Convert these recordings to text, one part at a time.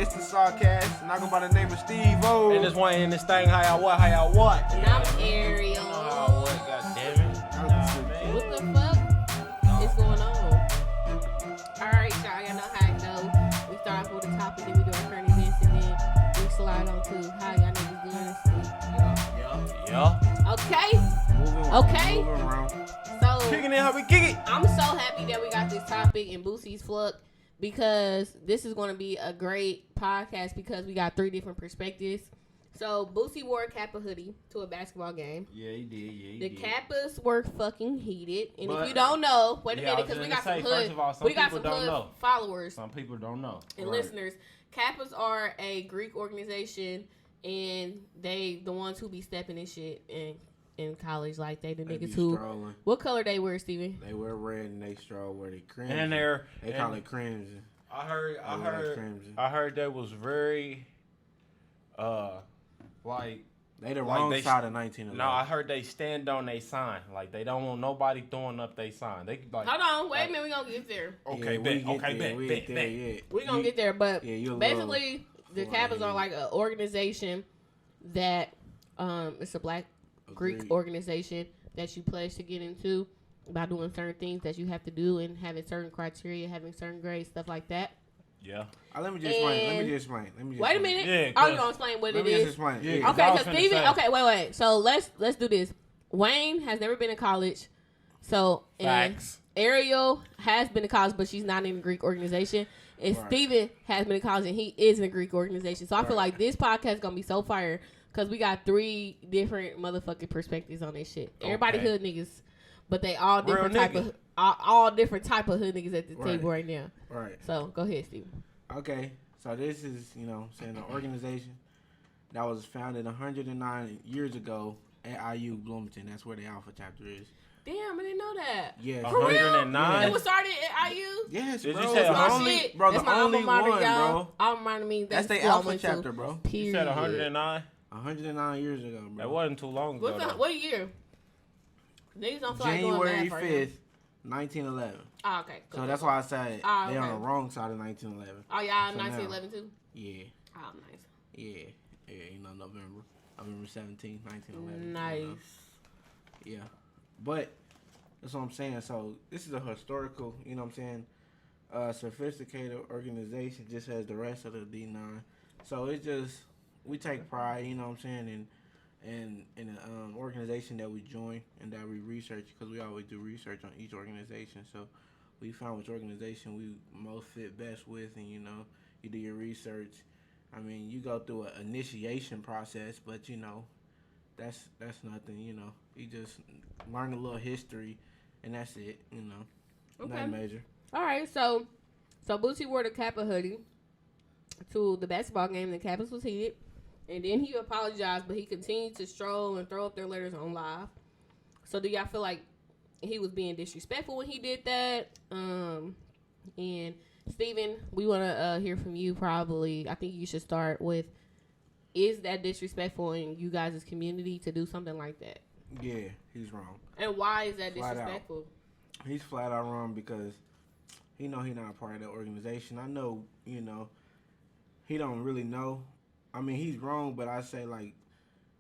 It's the SawCast, and I go by the name of Steve O. And this one in this thing, how y'all what? And I'm Ariel. How what? God damn it. What the fuck is going on? Alright, y'all know how it go. We start off with the topic, then we do our current events, and then we slide on to how y'all niggas doing this week. Yeah. Okay? Moving around. So, Kicking in how we kick it. I'm so happy that we got this topic in Boosie's Flux because this is going to be a great podcast because we got 3 different perspectives. So, Boosie wore a Kappa hoodie to a basketball game. Yeah, he did. He The did. Kappas were fucking heated. And But- if you don't know, wait a Yeah, I minute, was because we gonna got say, some first of all, hood, some we got people some don't hood know. followers Some people don't know. and listeners. Kappas are a Greek organization, and they the ones who be stepping in shit in college, like they They be niggas who. strolling. What color they wear, Steven? They wear red and they stroll where they crimson. And They call it crimson. I heard crimson. I heard they was very like They the Like wrong they- side of 1911. no, I heard they stand on their sign. Like they don't want nobody throwing up their sign. They like Hold on, wait a minute, we gonna get there. okay, we bet, ain't get okay, there. bet, We bet, ain't there bet. yet. We gonna get there, but Yeah, you a basically the little Kappas are flying. like an organization that it's a black Greek Agreed. organization that you pledge to get into by doing certain things that you have to do and having certain criteria, having certain grades, stuff like that. Yeah. Let me just explain. Wait a minute. Yeah, Oh, you 'cause- gonna explain what Let it me just is? explain. Yeah, Yeah. I Okay, was so finna Steven. say. Okay, wait. So let's do this. Wayne has never been in college, so and Facts. Ariel has been in college, but she's not in a Greek organization. And Right. Steven has been in college, and he is in a Greek organization. So I feel Right. like this podcast is gonna be so fire because we got 3 different motherfucking perspectives on this shit. Everybody Okay. hood niggas, but they all Real different type nigga. of all different type of hood niggas at the Right. table right now. Right. So go ahead, Steven. Okay. So this is, saying an organization that was founded 109 years ago at IU Bloomington. That's where the Alpha chapter is. Damn, I didn't know that. Yes. For real? 109. It was started at IU. Yes, Did bro. you say It's My 100? shit. Bro, That's the my only alma mater, one, y'all. bro. Alma mater means That's the school I Alpha went to. chapter, bro. You Period. said 109. 109 years ago, bro. That wasn't too long ago. though. What year? Niggas don't feel like doing January math right 5th, 1911. now. Oh, okay. Cool, So that's cool. why I said Ah, they on okay. the wrong side of 1911. Oh, y'all So 1911 too? Yeah, Oh, nice. yeah, November 17th, 1911. Nice. Yeah, but that's what I'm saying. So this is a historical, sophisticated organization, just as the rest of the D9. So it's just we take pride, in the organization that we join and that we research because we always do research on each organization. So we found which organization we most fit best with, and you do your research. I mean, you go through an initiation process, but that's nothing. You just learn a little history, and that's it. Okay. Nothing major. All right, so Boosie wore the Kappa hoodie to the basketball game. The Kappas was heated, and then he apologized, but he continued to stroll and throw up their letters on live. So do y'all feel like he was being disrespectful when he did that? And Steven, we want to hear from you probably. I think you should start with, is that disrespectful in you guys' community to do something like that? Yeah, he's wrong. And why is that Flat out. disrespectful? He's flat out wrong because he know he not a part of that organization. I know, he don't really know. I mean, he's wrong, but I say, like,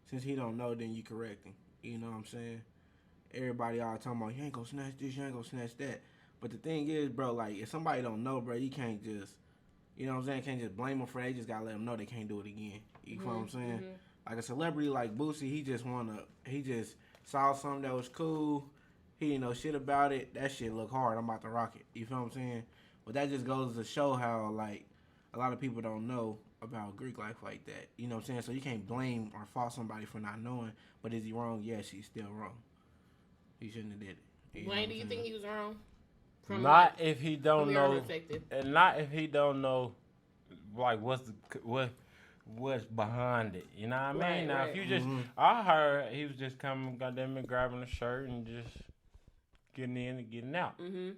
since he don't know, then you correct him. You know what I'm saying? Everybody all talking about, you ain't gonna snatch this, you ain't gonna snatch that. But the thing is, bro, like, if somebody don't know, bro, you can't just, can't just blame them for that. You just gotta let them know they can't do it again. You know what I'm saying? Like a celebrity like Boosie, he just saw something that was cool. He didn't know shit about it. That shit look hard. I'm about to rock it. You feel what I'm saying? But that just goes to show how, like, a lot of people don't know about Greek life like that. You know what I'm saying? So you can't blame or fault somebody for not knowing. But is he wrong? Yes, he's still wrong. He shouldn't have did it. You know Wayne, what do you I'm think saying? he was wrong? Not if he don't from your know, perspective. and not if he don't know, like what's behind it. You know what I mean? Right, Now, right. if you just, I heard he was just coming, goddamn it, grabbing a shirt and just getting in and getting out. Mm-hmm.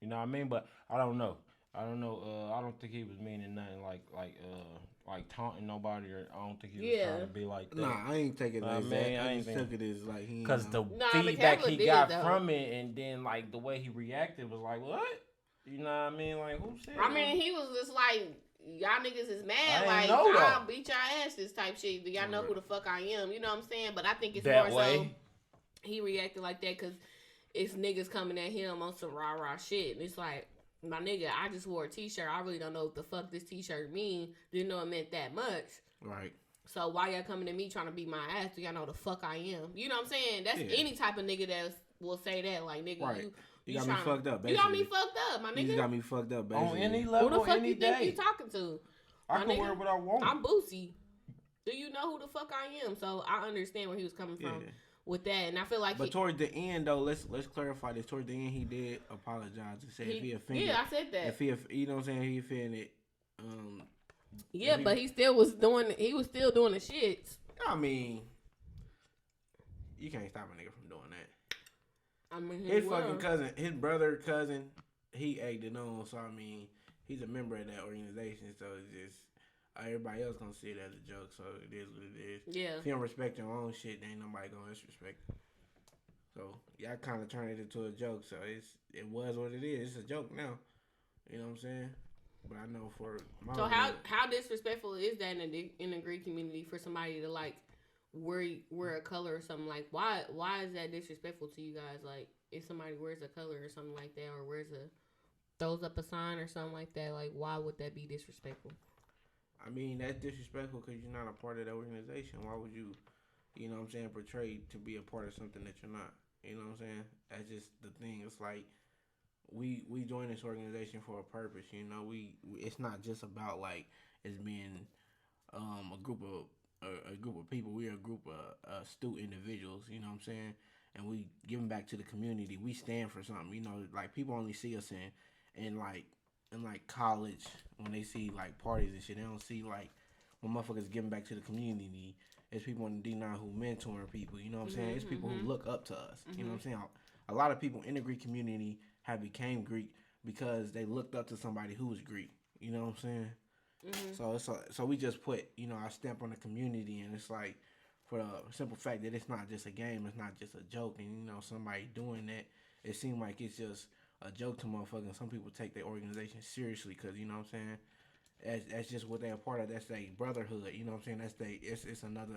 You know what I mean? But I don't know. I don't think he was meaning nothing like taunting nobody, or I don't think he was trying to be like that. Nah, I ain't take it like that. I just took it as like he. Because the Nah, feedback Michaela he did, got though. from it, and then like the way he reacted was like, what? You know what I mean? Like, who said? I mean, he was just like, y'all niggas is mad. Like, I'll beat y'all asses type shit. Do y'all know who the fuck I am? You know what I'm saying? But I think it's that more way. So he reacted like that because it's niggas coming at him on some rah-rah shit. And it's like, my nigga, I just wore a t-shirt. I really don't know what the fuck this t-shirt mean. Didn't know it meant that much. Right. So why y'all coming at me trying to beat my ass? Do y'all know the fuck I am? You know what I'm saying? That's any type of nigga that will say that. Like, nigga, right. you got me fucked up, basically. You got me fucked up, my nigga. You got me fucked up, basically. On any level, who the fuck any you day. think you talking to? I can wear what I want. I'm Boosie. Do you know who the fuck I am? So I understand where he was coming from with that, and I feel like. But towards the end, though, let's clarify this. Towards the end, he did apologize and say if he offended. Yeah, I said that. If he, you know what I'm saying, he offended. Yeah, but he still was doing. He was still doing the shits. I mean, you can't stop a nigga from doing that. I mean, his fucking cousin, his cousin, he egged it on. So I mean, he's a member of that organization. So it's just everybody else gonna see it as a joke. So it is what it is. Yeah. If you don't respect your own shit, then ain't nobody gonna disrespect it. So y'all kind of turned it into a joke. So it was what it is. It's a joke now. You know what I'm saying? But I know for my how disrespectful is that in the Greek community for somebody to like wear a color or something? Like why is that disrespectful to you guys? Like if somebody wears a color or something like that, or throws up a sign or something like that, like why would that be disrespectful? I mean, that's disrespectful because you're not a part of that organization. Why would you, you know what I'm saying, portray to be a part of something that you're not? You know what I'm saying? That's just the thing. It's like we joined this organization for a purpose. You know, we it's not just about like it's being a group of people. We are a group of astute individuals. You know what I'm saying? And we giving back to the community. We stand for something. You know, like people only see us in college when they see like parties and shit. They don't see like when motherfuckers giving back to the community. It's people in the D9 who mentoring people. You know what I'm saying? It's people who look up to us. You know what I'm saying? A lot of people in the Greek community have became Greek because they looked up to somebody who was Greek. You know what I'm saying? So we just put, you know, our stamp on the community, and it's like for the simple fact that it's not just a game, it's not just a joke, and you know somebody doing that, it seems like it's just a joke to motherfuckers. Some people take their organization seriously because you know what I'm saying. That's just what they're a part of. That's their brotherhood. You know what I'm saying? It's another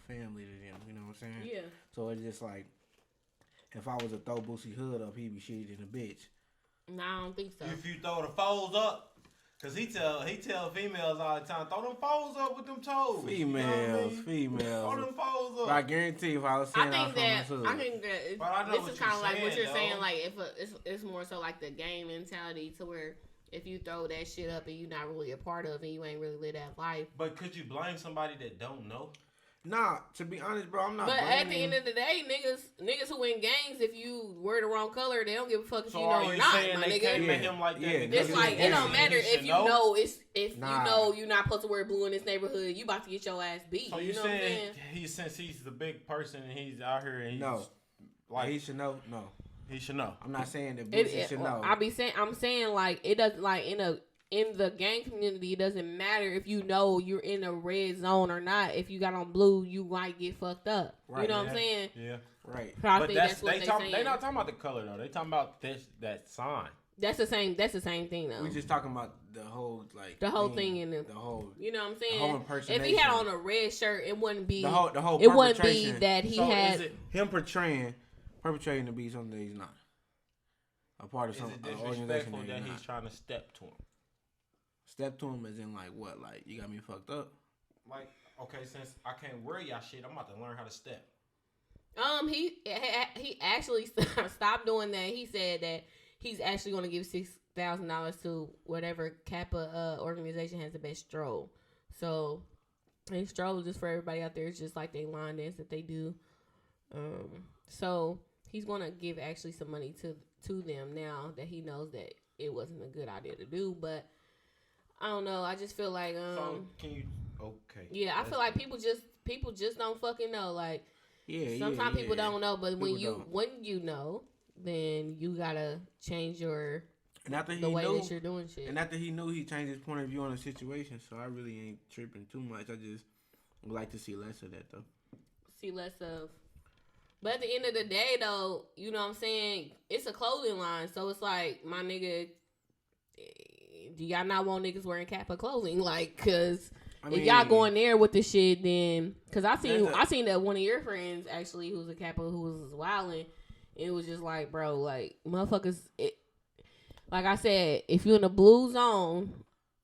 family to them. You know what I'm saying? Yeah. So it's just like if I was to throw Boosie hood up, he'd be shitty than a bitch. No, I don't think so. If you throw the foes up, cause he tell females all the time, throw them foes up with them toes. Females. Throw them foes up. But I guarantee if I was saying I think that this is kind of like what you're saying. Like if it's more so like the game mentality to where if you throw that shit up and you're not really a part of it, you ain't really live that life. But could you blame somebody that don't know? Nah, to be honest, bro, I'm not. But blaming. at the end of the day, niggas who in gangs, if you wear the wrong color, they don't give a fuck if so you know or not. Saying my they nigga. Came at him like that it's like it don't matter if you know you know you're not supposed to wear blue in this neighborhood. You about to get your ass beat. So you know saying what I'm saying? Since he's the big person and he's out here and he's like he should know. No, he should know. I'm not saying that Boosie should know. I'm saying like it doesn't like in the gang community, it doesn't matter if you know you're in a red zone or not. If you got on blue, you might get fucked up. Right, you know what I'm saying? Yeah. Right. So I think that's what they're saying. They're not talking about the color though. They talking about that sign. That's the same thing though. We just talking about the whole thing in the whole. You know what I'm saying? The whole impersonation. If he had on a red shirt, it wouldn't be the whole. It wouldn't be that he had is it him perpetrating to be something that he's not. A part of some organization that he's trying to step to him. Step to him as in like what? Like you got me fucked up. Like okay, since I can't wear y'all shit, I'm about to learn how to step. He actually stopped doing that. He said that he's actually going to give $6,000 to whatever Kappa organization has the best stroll. So, and stroll just for everybody out there. It's just like they line dance that they do. So he's going to give actually some money to them now that he knows that it wasn't a good idea to do. But I don't know. I just feel like so can you? Okay. Yeah, I feel like people just don't fucking know. Like sometimes people don't know, but when you know, then you gotta change the way that you're doing shit. And after he knew, he changed his point of view on the situation. So I really ain't tripping too much. I just would like to see less of that though. See less of. But at the end of the day, though, you know what I'm saying? It's a clothing line, so it's like my nigga. do y'all not want niggas wearing Kappa clothing? Like, cause if y'all going there with the shit, then cause I seen that one of your friends actually who's a Kappa who was wilding. It was just like, bro, like motherfuckers. Like I said, if you're in a blue zone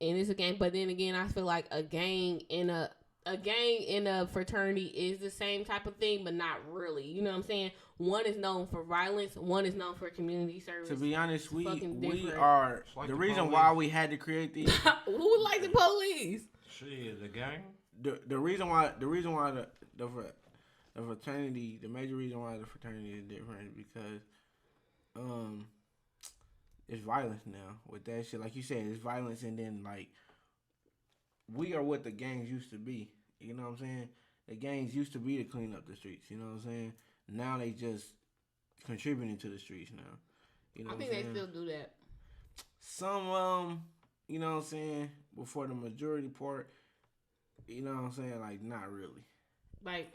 and it's a gang, but then again, I feel like a gang in a fraternity is the same type of thing, but not really. You know what I'm saying? One is known for violence. One is known for community service. To be honest, we are like the reason why we had to create these. Who like the police? Shit, the gang. The reason why the fraternity, the major reason why the fraternity is different is because it's violence now with that shit. Like you said, it's violence, and then like we are what the gangs used to be. You know what I'm saying? The gangs used to be to clean up the streets. You know what I'm saying? Now they just contributing to the streets now. You know I think they still do that. Some you know what I'm saying, before the majority part, you know what I'm saying, like not really. Like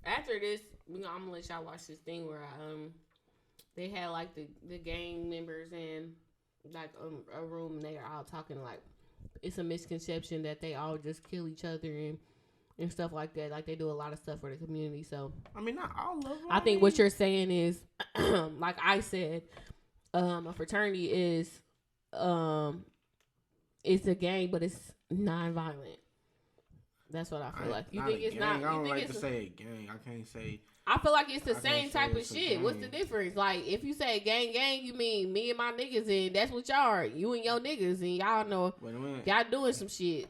after this, I'm gonna let y'all watch this thing where they had like the gang members in like a room and they are all talking like it's a misconception that they all just kill each other and stuff like that. Like they do a lot of stuff for the community. So I mean, not all of them. I think what you're saying is, like I said, a fraternity is it's a gang, but it's non-violent. That's what I feel like. You think it's not? I don't like to say a gang. I can't say. I feel like it's the same type of shit. What's the difference? Like, if you say gang, you mean me and my niggas, and that's what y'all are. You and your niggas, and y'all know y'all doing some shit.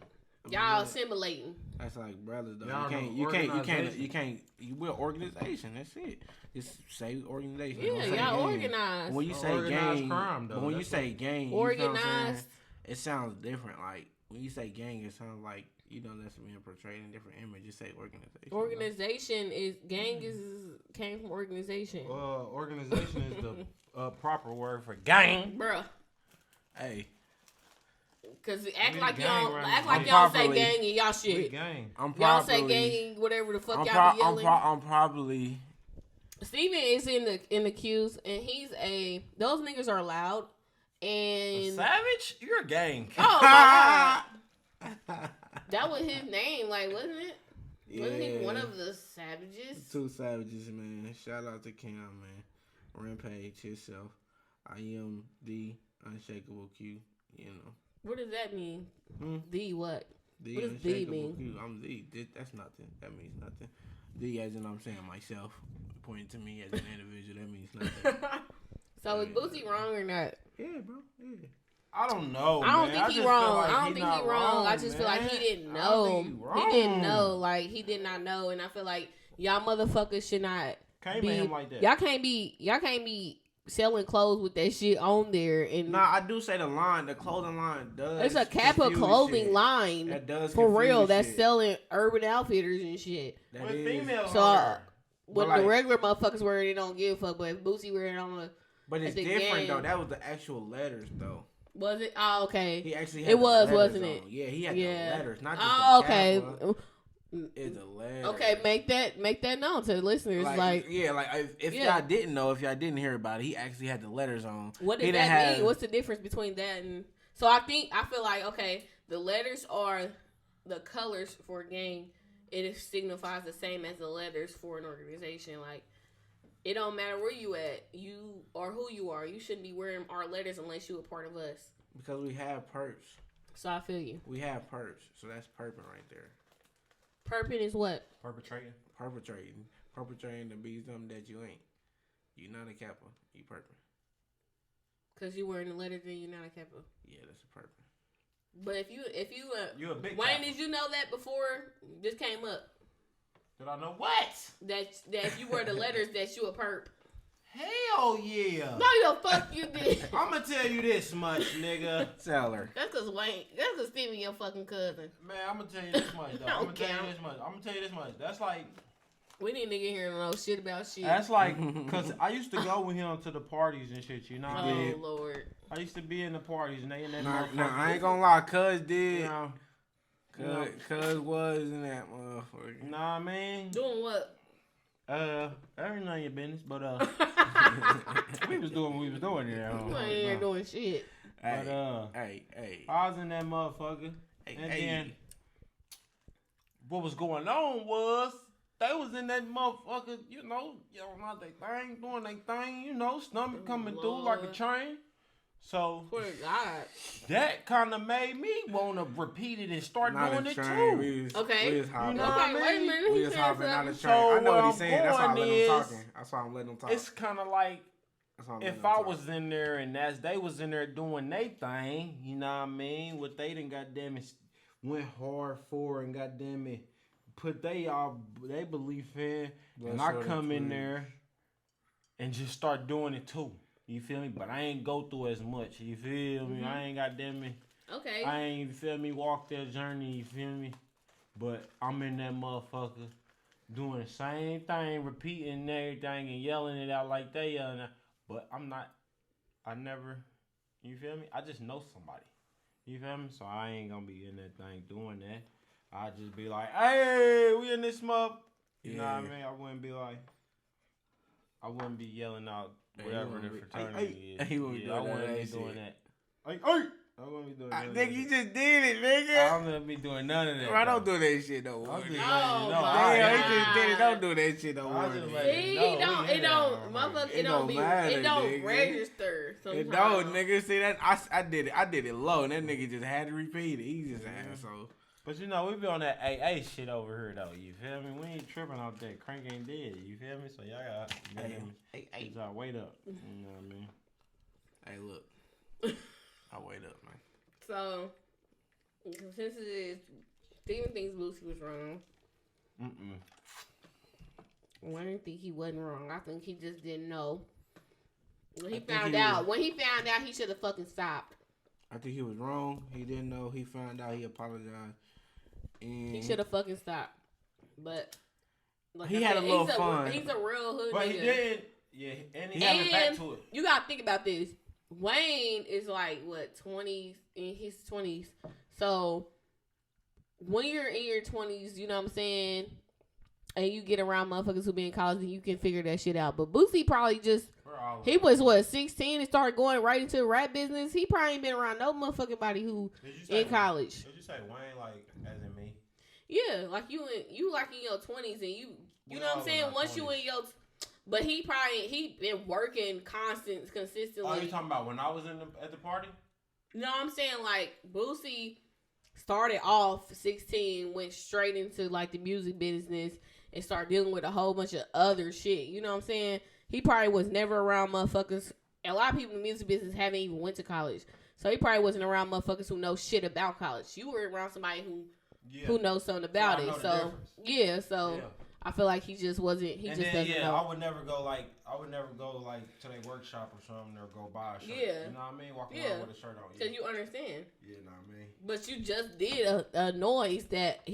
Y'all assimilating. That's like brothers, though. You can't. We're an organization. That's it. Just say organization. Yeah, y'all organized. When you say gang, crime, though. But when you say gang, organized, it sounds different. Like when you say gang, it sounds like. You know, that's being portrayed in different images. Say organization. Organization is gang came from organization. Organization is the proper word for gang, bruh. Hey, cause act like y'all say gang and y'all shit. Gang. Y'all say gang whatever the fuck y'all be yelling. I'm probably. Steven is in the queues and those niggas are loud and a savage. You're a gang. Oh my god. That was his name, like, wasn't it? Yeah. Wasn't he one of the savages? 2 savages, man. Shout out to Cam, man. Rampage himself. I am the unshakable Q, you know. What does that mean? The what? The what does the mean? Q. I'm the. That's nothing. That means nothing. The as in I'm saying myself. Pointing to me as an individual, that means nothing. So is Boosie wrong or not? Yeah, bro. Yeah. I don't know. I don't think he's wrong. Like I don't think he's wrong. I just feel like he didn't know. He didn't know. Like he did not know. And I feel like y'all motherfuckers should not be him like that. Y'all can't be selling clothes with that shit on there. And nah, I do say the clothing line does. It's a Kappa clothing shit. line. That does for real. Shit. That's selling Urban Outfitters and shit. That is. Female. So when the regular motherfuckers wear it, they don't give a fuck. But if Boosie wear it on the but it's different though. That was the actual letters though. Was it? Oh, okay. He actually had it was, wasn't on. it? Yeah, he had the letters, not just okay. Kappa. It's a letter. Okay, make that known to the listeners. Like if y'all didn't know, if y'all didn't hear about it, he actually had the letters on. What does that mean? What's the difference between that and? So I feel like okay, the letters are the colors for a gang. It signifies the same as the letters for an organization. Like. It don't matter where you at, you or who you are. You shouldn't be wearing our letters unless you a part of us. Because we have perps. So I feel you. We have perps, so that's perping right there. Perping is what? Perpetrating to be something that you ain't. You're not a Kappa. You perping. Because you wearing the letters and you're not a Kappa. Yeah, that's a perping. But if you you're a big Wayne, Kappa. did you know that before this came up? Did I know what? That if you wear the letters, that you a perp. Hell yeah. No, the fuck you did. I'm gonna tell you this much, nigga. Tell her. That's cause Wayne. That's cause Steven your fucking cousin. Man, I'm gonna tell you this much, though. I'm gonna tell you this much. That's like. We need to get here and know shit about shit. That's like, cause I used to go with him to the parties and shit. You know. Oh Lord. I used to be in the parties and they in that. Nah, I ain't gonna lie. Cuz did. You know, Cuz was in that motherfucker. Nah, man. Doing what? Every none of your business, but we was doing what we was doing there. You ain't here doing shit. Hey. I was in that motherfucker. Then what was going on was they was in that motherfucker, not they thing, doing they thing, stomach coming through like a train. So that kind of made me want to repeat it and start doing it too. We was hopping. Wait a minute. We was hopping on the train. So I know what he's saying. That's why I'm letting him talk. It's kind of like if I was in there and they was in there doing their thing, you know what I mean? What they done goddamn it went hard for and goddamn it put they belief in, and I come in there and just start doing it too. You feel me? But I ain't go through as much. You feel me? I ain't goddamn it. Okay. I ain't, you feel me, walk that journey. You feel me? But I'm in that motherfucker doing the same thing, repeating everything and yelling it out like they yelling out. But I never, you feel me? I just know somebody. You feel me? So I ain't gonna be in that thing doing that. I just be like, hey, we in this mother. You know what I mean? I wouldn't be yelling out whatever the fraternity is. He wouldn't I wouldn't be doing that. I wouldn't be doing that. Nigga, you just did it, nigga. I'm gonna be doing none of that. Bro, don't do that shit no more. No, he just did it. Don't do that shit no more. See, it don't register sometimes. It don't, nigga. See that? I did it low, and that nigga just had to repeat it. He's just an asshole. But we be on that AA shit over here though. You feel me? We ain't tripping out there. Crank ain't dead. You feel me? So y'all got y'all wait up. You know what I mean? Hey, look. I wait up, man. So since it is Steven thinks Boosie was wrong. I didn't think he wasn't wrong. I think he just didn't know. When he found out, he should have fucking stopped. I think he was wrong. He didn't know. He found out. He apologized. And he should have fucking stopped. But he had a little fun. He's a real hood but nigga. He didn't. Yeah, and he got back to it. You gotta think about this. Wayne is like, 20s, in his 20s. So when you're in your 20s, you know what I'm saying, and you get around motherfuckers who be in college, and you can figure that shit out. But Boosie probably he was 16 and started going right into the rap business. He probably ain't been around no motherfucking body who in college. Did you say Wayne like as in me? Yeah, like you in your 20s, and you know what I'm saying. Once 20s. You in your, but he been working consistently. Oh, you talking about when I was at the party? No, I'm saying like Boosie started off 16, went straight into like the music business and started dealing with a whole bunch of other shit. You know what I'm saying? He probably was never around motherfuckers. A lot of people in the music business haven't even went to college. So he probably wasn't around motherfuckers who know shit about college. You were around somebody who knows something about it. So I feel like he just wasn't. He doesn't know. I would never go like to their workshop or something or go buy a shirt. Yeah, you know what I mean. Walk around with a shirt on. Because you understand. Yeah, know what I mean. But you just did a noise that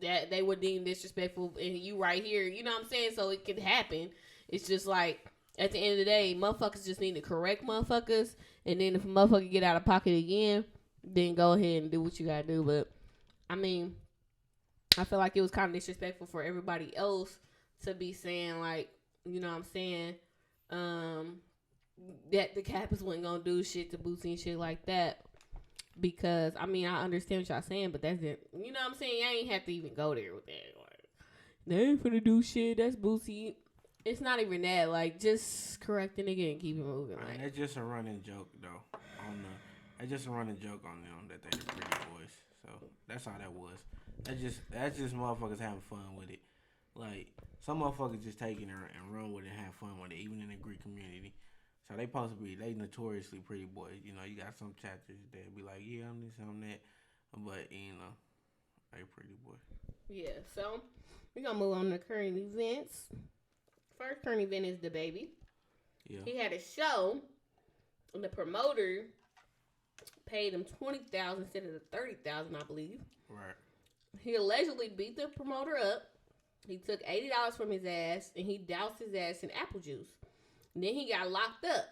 that they would deem disrespectful, and you right here. You know what I'm saying? So it could happen. It's just like at the end of the day, motherfuckers just need to correct motherfuckers, and then if a motherfucker get out of pocket again, then go ahead and do what you gotta do. But I mean, I feel like it was kind of disrespectful for everybody else to be saying like, you know what I'm saying, that the Kappas wasn't gonna do shit to Boosie and shit like that. Because I mean, I understand what y'all saying, but that's it. You know what I'm saying? I ain't have to even go there with that. Like, they ain't finna do shit. That's Boosie. It's not even that. Like, just correct the nigga and keep it moving. Like, it's just a running joke, though. It's just a running joke on them that they the pretty boys. So that's how that was. That's just motherfuckers having fun with it. Like, some motherfuckers just taking it and run with it and have fun with it, even in the Greek community. So they they notoriously pretty boys. You know, you got some chapters that be like, yeah, I'm this, I'm that. But, you know, they pretty boy. Yeah, so we're going to move on to current events. First current event is DaBaby. Yeah. He had a show, and the promoter paid him $20,000 instead of the $30,000, I believe. Right. He allegedly beat the promoter up. He took $80 from his ass, and he doused his ass in apple juice. And then he got locked up.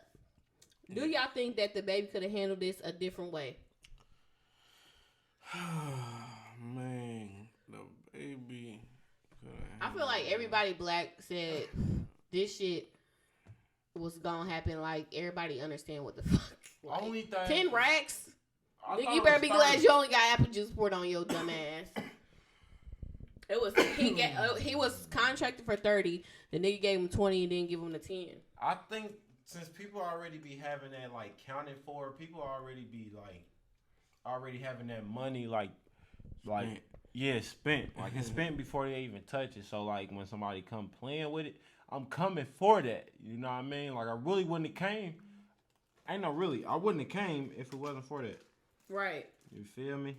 Yeah. Do y'all think that DaBaby could have handled this a different way? Man, DaBaby. I feel like everybody black said this shit was gonna happen. Like, everybody understand what the fuck Like, Only thing 10 racks. I Nigga, thought you it better was be 30. glad you only got apple juice poured on your dumb ass. It was he was contracted for 30. The nigga gave him 20 and didn't give him the 10. I think since people already be having that like counted for, people already be like already having that money like Spent. yeah, spent. Like it's spent before they even touch it. So like when somebody come playing with it, I'm coming for that. You know what I mean? Like I really wouldn't have came. Ain't no really. I wouldn't have came if it wasn't for that. Right. You feel me?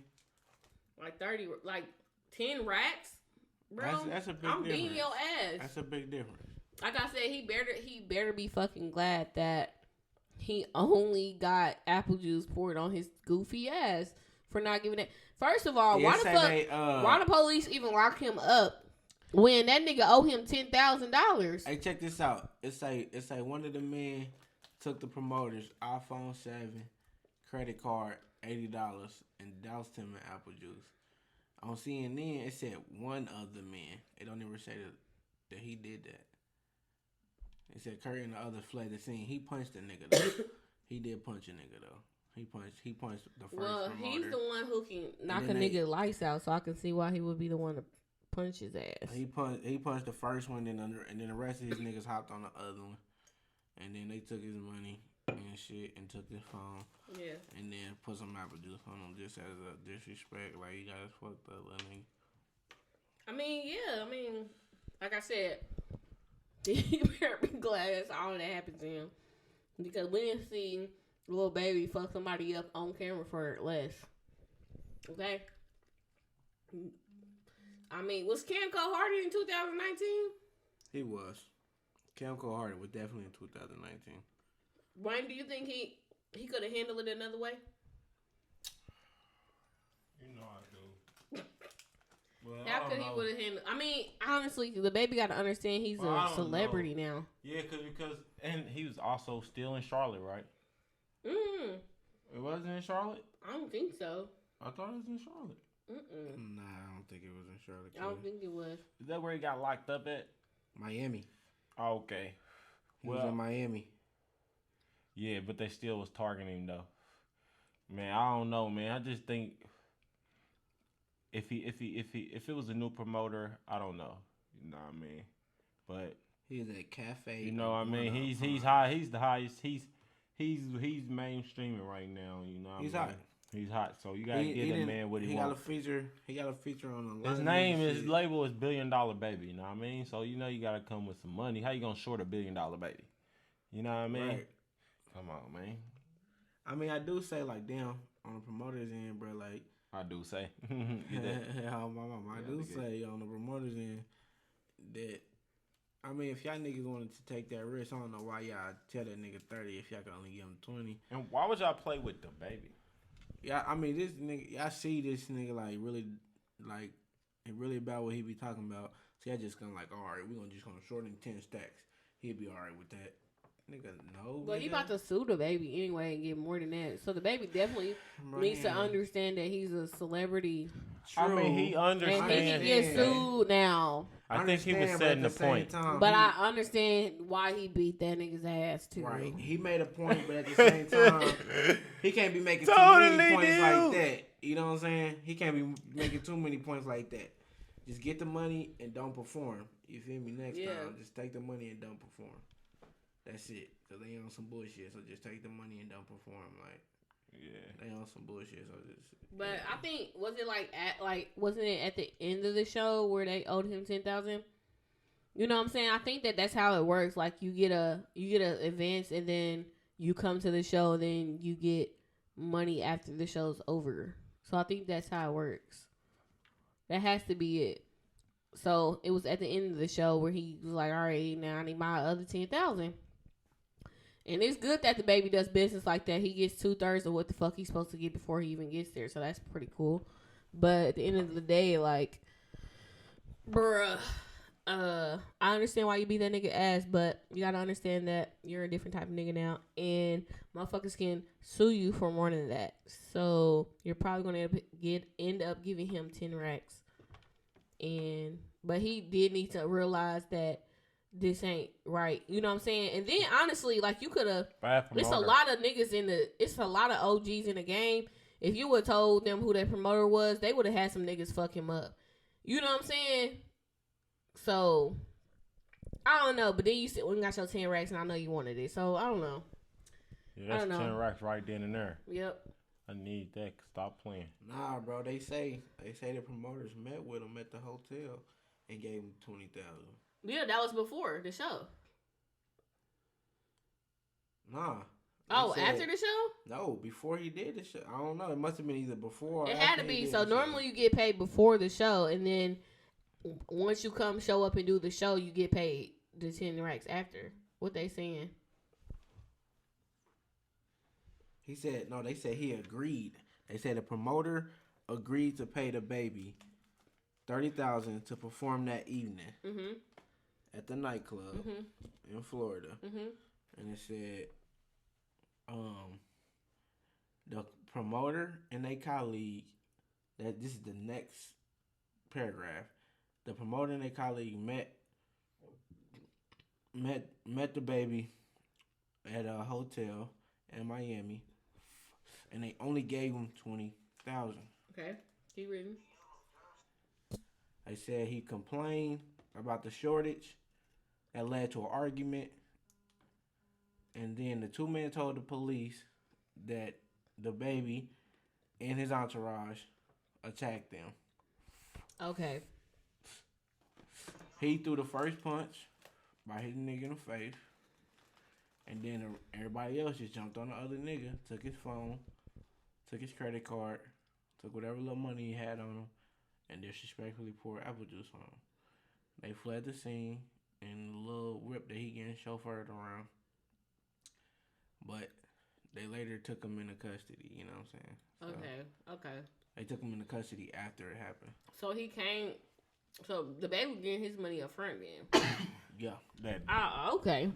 Like 30, like 10 racks, bro. That's a big I'm difference. beating your ass. That's a big difference. Like I said, he better be fucking glad that he only got apple juice poured on his goofy ass for not giving it. First of all, why the police even lock him up when that nigga owe him $10,000? Hey, check this out. It say one of the men took the promoter's iPhone 7 credit card, $80, and doused him in apple juice. On CNN, it said one of the men. It don't even say that he did that. It said Curry and the others fled the scene. He punched the nigga though. He did punch a nigga though. He punched the first promoter. He's the one who can knock a nigga lights out, so I can see why he would be the one to punch his ass. He punched the first one, and then the rest of his niggas hopped on the other one, and then they took his money and shit and took his phone. Yeah. And then put some apple juice on him just as a disrespect. Like, you guys fucked up, little nigga. I mean, like I said, you better be glad that's all that happened to him. Because we didn't see Lil Baby fuck somebody up on camera for less. Okay? I mean, was Cam Cole Hardy in 2019? He was. Cam Cole Hardy was definitely in 2019. Wayne, do you think he could have handled it another way? You know I do. Well, How could he would have handled? I mean, honestly, DaBaby got to understand he's a celebrity now. Yeah, because and he was also still in Charlotte, right? It wasn't in Charlotte? I don't think so. I thought it was in Charlotte. Nah, I don't think it was in Charlotte. I don't think it was. Is that where he got locked up at? Miami. Oh, okay. He was in Miami. Yeah, but they still was targeting him though. Man, I don't know, man. I just think if it was a new promoter, I don't know. You know what I mean? But he's at Cafe. You know what I mean? He's high. He's the highest. He's mainstreaming right now. You know what he's I mean? hot. He's hot. So you gotta give that man what he wants. He got a feature on a his name, his label is $1 Billion Baby. You know what I mean? So you know you gotta come with some money. How you gonna short $1 Billion Baby? You know what I mean? Right. Come on, man. I mean, I do say like, damn, on the promoter's end, bro. Like, I do say. my mama, I do say on the promoter's end that. I mean, if y'all niggas wanted to take that risk, I don't know why y'all tell that nigga 30 if y'all can only give him 20. And why would y'all play with DaBaby? Yeah, I mean, this nigga, y'all see this nigga like really about what he be talking about. So y'all just gonna like, all right, we just gonna shorten 10 stacks. He'll be all right with that. Nigga, no. But nigga. he about to sue DaBaby anyway and get more than that. So DaBaby definitely needs to understand that he's a celebrity. True. I mean, he understands. And he can get sued now. I think he was setting the point. But I understand why he beat that nigga's ass too. Right. He made a point, but at the same time, he can't be making too many points like that. You know what I'm saying? He can't be making too many points like that. Just get the money and don't perform. You feel me? Next time, just take the money and don't perform. That's it. Cause they on some bullshit. So just take the money and don't perform. Like, they on some bullshit. So just. But I think wasn't it at the end of the show where they owed him $10,000? You know what I'm saying? I think that's how it works. Like you get a advance and then you come to the show and then you get money after the show's over. So I think that's how it works. That has to be it. So it was at the end of the show where he was like, all right, now I need my other $10,000. And it's good that DaBaby does business like that. He gets 2/3 of what the fuck he's supposed to get before he even gets there. So that's pretty cool. But at the end of the day, like, bruh, I understand why you beat that nigga ass, but you gotta understand that you're a different type of nigga now. And motherfuckers can sue you for more than that. So you're probably gonna end up giving him 10 racks. But he did need to realize that this ain't right. You know what I'm saying? And then honestly, like you could have. It's a promoter. lot of niggas it's a lot of OGs in the game. If you would have told them who that promoter was, they would have had some niggas fuck him up. You know what I'm saying? So I don't know. But then you said when you got your 10 racks, and I know you wanted it. So I don't know. Yeah, that's 10 racks right then and there. Yep. I need that. Stop playing. Nah, bro. They say the promoters met with him at the hotel and gave him $20,000. Yeah, that was before the show. Nah. Oh, after the show? No, before he did the show. I don't know. It must have been either before or It after had to he be. did So the show. normally you get paid before the show, and then once you come show up and do the show, you get paid the 10 racks after. What they saying? He said, no, they said he agreed. They said the promoter agreed to pay DaBaby $30,000 to perform that evening at the nightclub in Florida. And it said, the promoter and their colleague, that this is the next paragraph. The promoter and their colleague met DaBaby at a hotel in Miami, and they only gave him $20,000. Okay, keep reading. They said he complained about the shortage that led to an argument, and then the two men told the police that DaBaby and his entourage attacked them. Okay. He threw the first punch by hitting the nigga in the face, and then everybody else just jumped on the other nigga, took his phone, took his credit card, took whatever little money he had on him, and disrespectfully poured apple juice on him. They fled the scene in the little whip that he getting chauffeured around. But they later took him into custody, you know what I'm saying? So Okay. they took him into custody after it happened. So he came. So DaBaby was getting his money up front then. Yeah. That. Okay.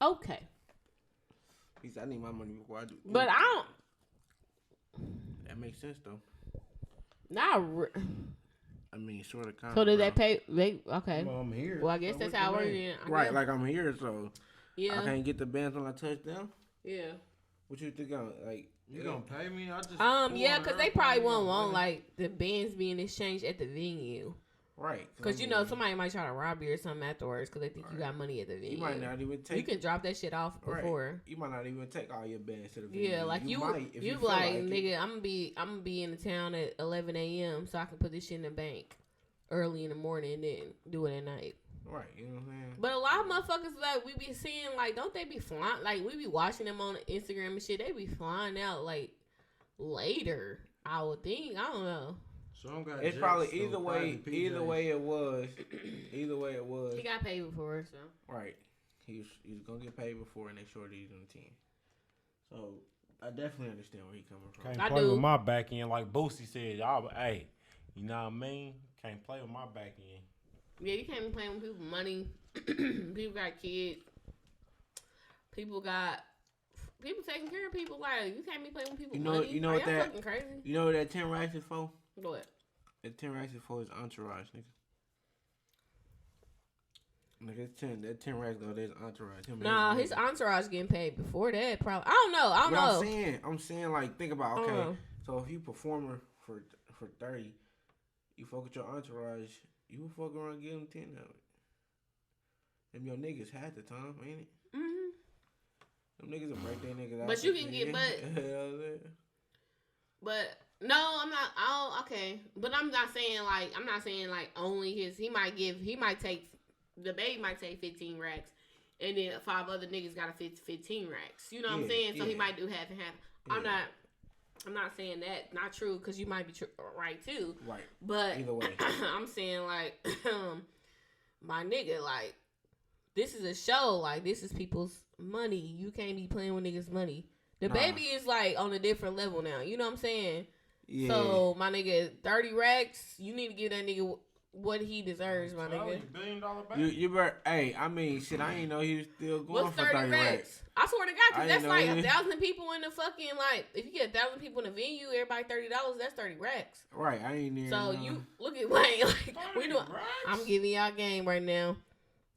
Okay. He said, I need my money before I do. But I don't. That makes sense, though. I mean, sort of. So did they pay? Okay. Well, I'm here. Well, I guess that's how it works. Right, like I'm here, so yeah. I can't get the bands when I touch them. Yeah. What you think? You gonna pay me? I just yeah, because they probably won't want like the bands being exchanged at the venue. Right. Because you know somebody might try to rob you or something afterwards because they think you got money at the venue. You might not even take. You can drop that shit off before. Right. You might not even take all your bands to the venue. Yeah, like you might, if you feel like it. nigga, I'm gonna be in the town at 11 a.m. so I can put this shit in the bank early in the morning and then do it at night. Right, you know what I'm saying? But a lot of motherfuckers like we be seeing like don't they be flying like we be watching them on Instagram and shit. They be flying out like later. I would think. I don't know. Some got it's probably either way it was. Either way it was. He got paid before, so right. He was gonna get paid before and they shorted him 10. So I definitely understand where he coming from. Can't play with my back end like Boosie said. Y'all, hey, you know what I mean? Can't play with my back end. yeah, you can't be playing with people's money. People got kids. People taking care of people. Like you can't be playing with people's money. You know what that? Fucking crazy. You know what that 10 racks is for? What? That 10 racks is for his entourage, nigga. Nigga, that 10 racks go to his entourage. Nah, his entourage getting paid before that. Probably. I don't know. I'm saying, like, think about so if you performer for 30, you fuck with your entourage, you will fuck around and give them 10 of it. Them your niggas had the time, ain't it? Them niggas will break their niggas out. But you can get but no, I'm not. Okay, but I'm not saying like only his. He might take DaBaby might take 15 racks, and then 5 other niggas got a 15 racks. You know what I'm saying? So he might do half and half. Yeah. I'm not saying that not true because you might be right too. Right. But either way, I'm saying like my nigga, like this is a show. Like this is people's money. You can't be playing with niggas' money. DaBaby is like on a different level now. You know what I'm saying? Yeah. So my nigga, 30 racks. You need to give that nigga what he deserves, my nigga. $1 billion baby. You better. Hey, I mean, shit. I ain't know he was still going. What's for 30 racks? I swear to God, because that's like 1,000 people in the fucking like. If you get 1,000 people in the venue, everybody $30. That's 30 racks. Right. I ain't there. So you look at Wayne. Like we doing. I'm giving y'all game right now.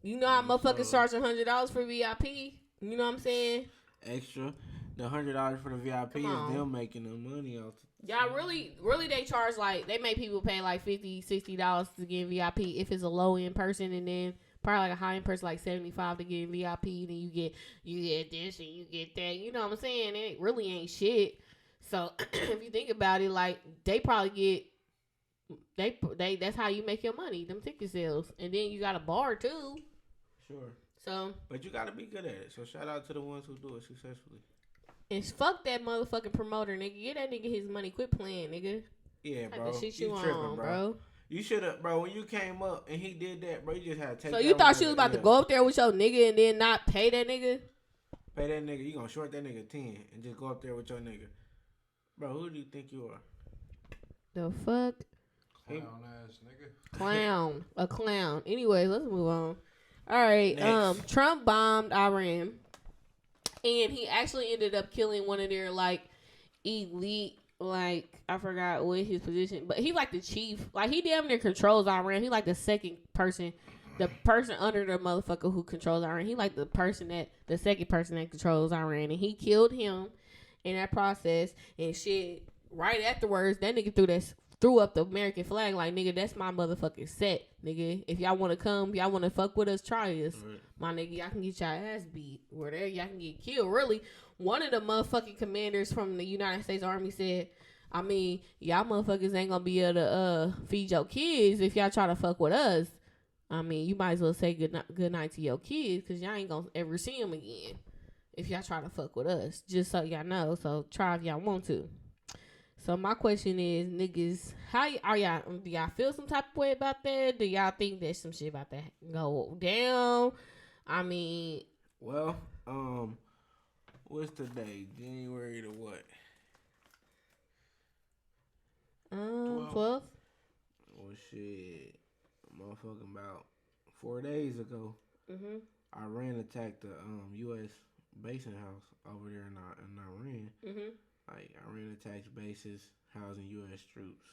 You know how motherfuckers charge $100 for VIP? You know what I'm saying? Extra. The $100 for the VIP is them making the money off. Y'all really they charge like they make people pay like $50, $60 to get in VIP if it's a low end person, and then probably like a high end person like $75 to get in VIP. Then you get this and you get that. You know what I'm saying? It really ain't shit. So if you think about it, like they probably get they that's how you make your money, them ticket sales, and then you got a bar too. Sure. So, but you gotta be good at it. So shout out to the ones who do it successfully. And fuck that motherfucking promoter, nigga. Get that nigga his money. Quit playing, nigga. Yeah, bro. Shit you tripping, bro. You should have, bro. When you came up and he did that, bro, you just had to take. So you thought she was about to go up there with your nigga and then not pay that nigga? Pay that nigga. You gonna short that nigga 10 and just go up there with your nigga, bro? Who do you think you are? The fuck? Clown ass nigga. Clown. A clown. Anyways, let's move on. All right. Next. Trump bombed Iran. And he actually ended up killing one of their, like, elite, like, I forgot what his position, but he, like, the chief. Like, he damn near controls Iran. He, like, the second person, the person under the motherfucker who controls Iran. He, like, the second person that controls Iran. And he killed him in that process. And shit, right afterwards, that nigga threw up the American flag. Like, nigga, that's my motherfucking set, nigga. If y'all want to come, y'all want to fuck with us, try us. Right. My nigga, y'all can get y'all ass beat. Where y'all can get killed. Really, one of the motherfucking commanders from the United States Army said, I mean, y'all motherfuckers ain't gonna be able to feed your kids if y'all try to fuck with us. I mean, you might as well say good night to your kids, because y'all ain't gonna ever see them again if y'all try to fuck with us. Just so y'all know. So try if y'all want to. So my question is, niggas, do y'all feel some type of way about that? Do y'all think there's some shit about that go down? I mean, well, what's today? January the what? 12th. Well, shit, motherfucking about 4 days ago, Iran attacked the U.S. basing house over there in Iran. Like, Iran attacks bases housing U.S. troops.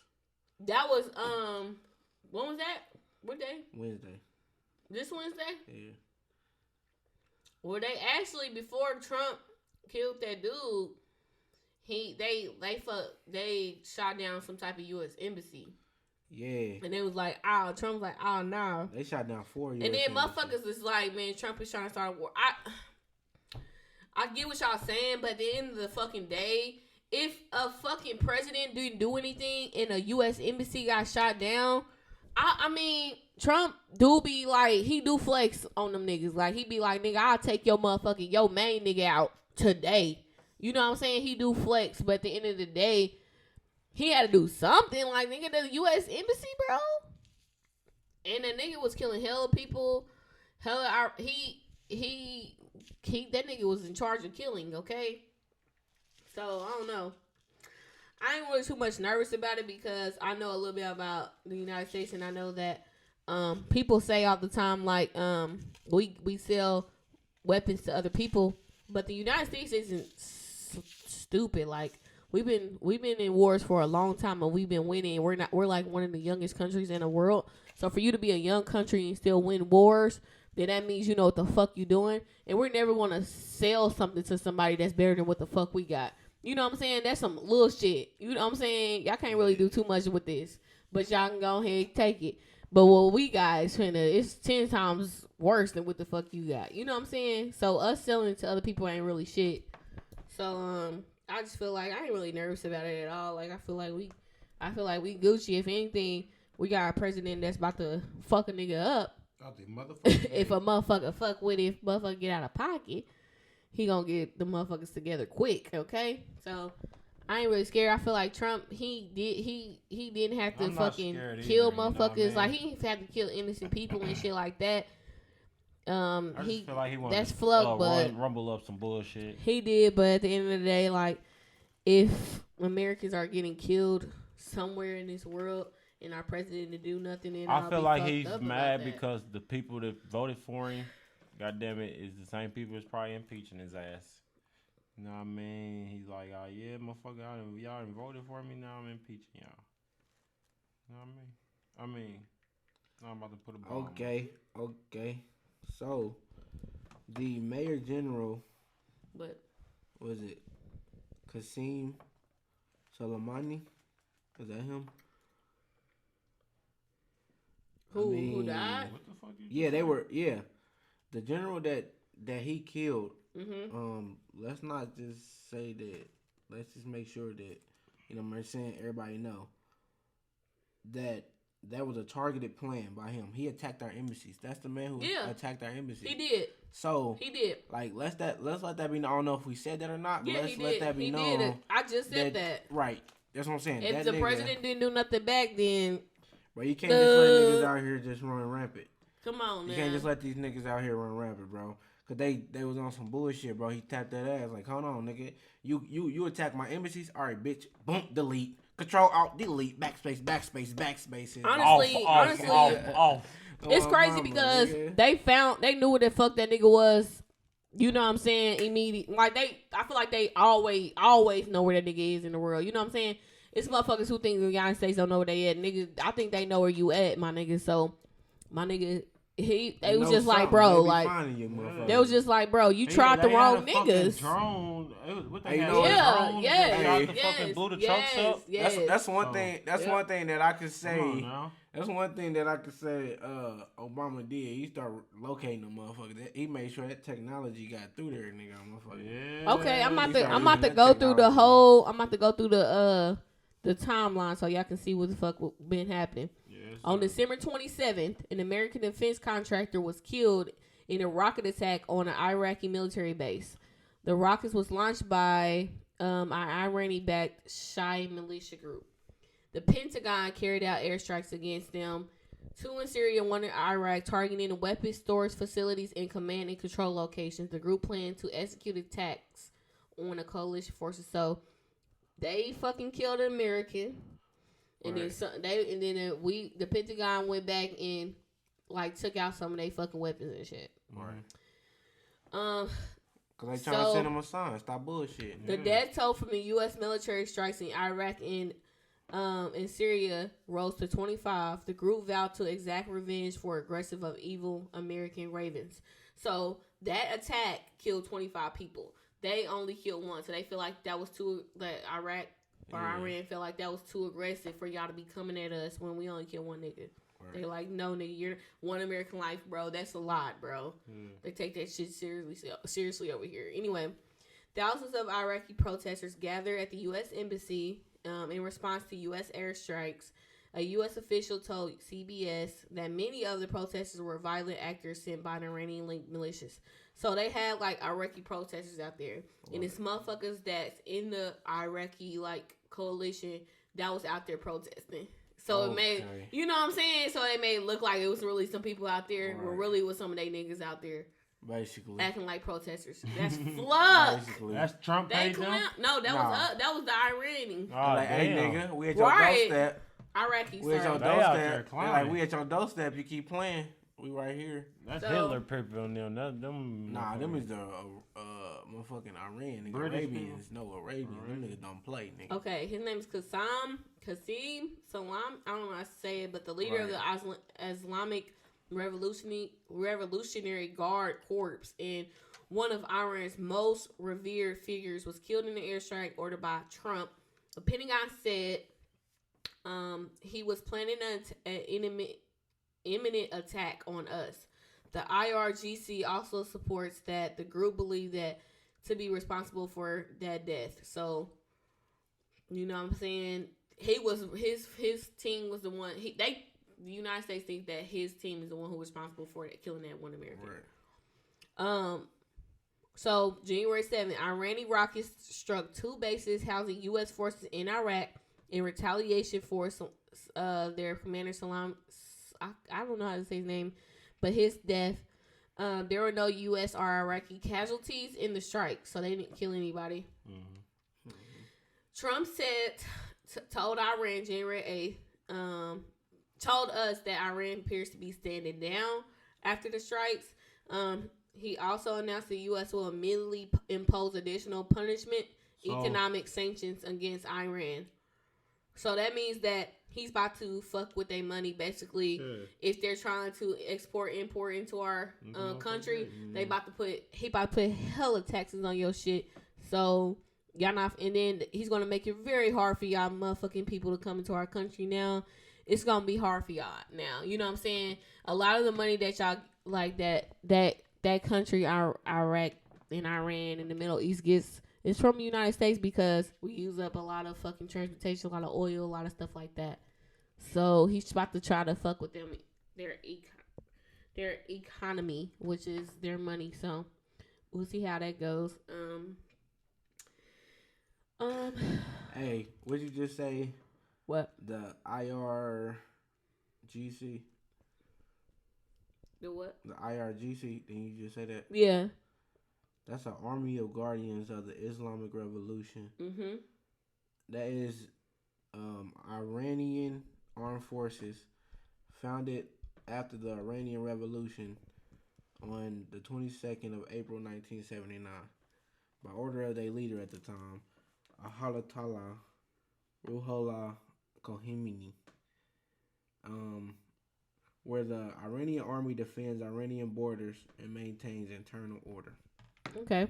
That was, when was that? What day? Wednesday. This Wednesday? Yeah. Well, they actually, before Trump killed that dude, they shot down some type of U.S. embassy. Yeah. And it was like, Trump was like, no. They shot down 4 U.S. And then embassies. motherfuckers is like, man, Trump is trying to start a war. I get what y'all saying, but at the end of the fucking day, if a fucking president didn't do anything and a U.S. embassy got shot down, I mean, Trump do be like, he do flex on them niggas. Like, he be like, nigga, I'll take your main nigga out today. You know what I'm saying? He do flex, but at the end of the day, he had to do something. Like, nigga, the U.S. embassy, bro. And the nigga was killing hella people. That nigga was in charge of killing, okay? So, I don't know. I ain't really too much nervous about it because I know a little bit about the United States, and I know that people say all the time, like, we sell weapons to other people, but the United States isn't stupid. Like, we've been in wars for a long time, and we've been winning. We're like one of the youngest countries in the world. So for you to be a young country and still win wars, then that means you know what the fuck you doing. And we're never gonna sell something to somebody that's better than what the fuck we got. You know what I'm saying? That's some little shit. You know what I'm saying? Y'all can't really do too much with this, but y'all can go ahead and take it. But what we got is it's 10 times worse than what the fuck you got. You know what I'm saying? So us selling it to other people ain't really shit. So I just feel like I ain't really nervous about it at all. Like I feel like we Gucci. If anything, we got a president that's about to fuck a nigga up. If a motherfucker fuck with it, if motherfucker get out of pocket, he gonna get the motherfuckers together quick, okay? So I ain't really scared. I feel like Trump, he didn't have to fucking kill motherfuckers. You know like he had to kill innocent people and shit like that. I just feel like he wanted that's fluck, but rumble up some bullshit. He did, but at the end of the day, like if Americans are getting killed somewhere in this world and our president to do nothing, then I feel like he's mad because the people that voted for him, goddamn it, is the same people that's probably impeaching his ass. You know what I mean? He's like, oh yeah, motherfucker, y'all done voted for me, now I'm impeaching y'all. You know what I mean? I'm about to put a bomb. Okay. So, the Mayor General, But was it Qasem Soleimani? Is that him? who died? What the fuck you Yeah, they were. Yeah, the general that he killed. Mm-hmm. Let's not just say that. Let's just make sure that I'm saying everybody know that was a targeted plan by him. He attacked our embassies. That's the man who attacked our embassies. He did. So he did. Like let's let that be known. I don't know if we said that or not. But Yeah, let's he let did. that be He known. did it. I just said that. Right. That's what I'm saying. If that the nigga, president didn't do nothing back, then bro, you can't just let niggas out here just run rampant. come on, man. You can't just let these niggas out here run rampant, bro. Cause they was on some bullshit, bro. He tapped that ass like, hold on, nigga. You attack my embassies? All right, bitch. Boom, delete. Control Alt Delete. Backspace. Honestly, off. It's crazy because they knew what the fuck that nigga was. You know what I'm saying? Immediately, like I feel like they always know where that nigga is in the world. You know what I'm saying? It's motherfuckers who think the United States don't know where they at. Nigga, I think they know where you at, my nigga. So, my nigga, they was just like, bro, like, they was just like, bro, you tried the wrong niggas. Drone. What they blew the trucks up. That's one thing. That's one thing that I could say. That's one thing that I could say. Obama did. He started locating the motherfucker. He made sure that technology got through there, nigga. Motherfucker. Yeah. Okay, I'm about to go through the whole. I'm about to go through the timeline so y'all can see what the fuck been happening. Yes, on December 27th, an American defense contractor was killed in a rocket attack on an Iraqi military base. The rockets was launched by an Iranian-backed Shia militia group. The Pentagon carried out airstrikes against them, 2 in Syria and 1 in Iraq, targeting weapons storage facilities and command and control locations. The group planned to execute attacks on the coalition forces. So they fucking killed an American, and then the Pentagon went back and like took out some of their fucking weapons and shit. Right. Cause they trying to send them a sign. Stop bullshit. The death toll from the U.S. military strikes in Iraq and in Syria rose to 25. The group vowed to exact revenge for aggressive of evil American ravens. So that attack killed 25 people. They only killed 1, so they feel like that was too. That Iraq or Iran felt like that was too aggressive for y'all to be coming at us when we only killed 1 nigga. Right. They like, no nigga, you're 1 American life, bro. That's a lot, bro. They take that shit seriously over here. Anyway, thousands of Iraqi protesters gathered at the U.S. embassy in response to U.S. airstrikes. A U.S. official told CBS that many of the protesters were violent actors sent by the Iranian-linked militias. So they had like Iraqi protesters out there, and it's motherfuckers that's in the Iraqi like coalition that was out there protesting. So it made, you know what I'm saying? So it made it look like it was really some people out there, but really it was some of they niggas out there. Basically. Acting like protesters. That's fluff. That's Trump paid them? No, that was us. That was the Iranian. Oh, like, hey, nigga, we at your doorstep. Iraqi, we at your doorstep. Like, we at your doorstep. You keep playing. We right here. That's Hitler people on them. Them is the motherfucking Iran. Nigga. Arabians. No, Arabians. Them niggas don't play, nigga. Okay, his name is Qasem Salam. I don't know how to say it, but the leader of the Islamic Revolutionary Guard Corps and one of Iran's most revered figures was killed in an airstrike ordered by Trump. The Pentagon said he was planning an imminent attack on us. The IRGC also supports that the group believed that to be responsible for that death. So, you know what I'm saying? He was his team was the one. The United States think that his team is the one who was responsible for that, killing that 1 American. Right. So January 7th, Iranian rockets struck 2 bases housing U.S. forces in Iraq in retaliation for their commander Salam. I don't know how to say his name, but his death. There were no U.S. or Iraqi casualties in the strike, so they didn't kill anybody. Mm-hmm. Trump told Iran January 8th, told us that Iran appears to be standing down after the strikes. He also announced the U.S. will immediately impose additional punishment, economic sanctions against Iran. So that means that he's about to fuck with their money. Basically, if they're trying to import into our country, he about to put hella taxes on your shit. So y'all not, and then he's gonna make it very hard for y'all motherfucking people to come into our country now. It's gonna be hard for y'all now. You know what I'm saying? A lot of the money that y'all like that country, Iraq and Iran and the Middle East gets is from the United States because we use up a lot of fucking transportation, a lot of oil, a lot of stuff like that. So he's about to try to fuck with them, their economy, which is their money. So we'll see how that goes. Hey, what'd you just say? What? The IRGC? The what? The IRGC. Didn't you just say that? Yeah. That's an Army of Guardians of the Islamic Revolution. Mm-hmm. That is Iranian armed forces founded after the Iranian Revolution on the 22nd of April 1979 by order of their leader at the time, Ayatollah Ruhollah Khomeini, where the Iranian army defends Iranian borders and maintains internal order. Okay.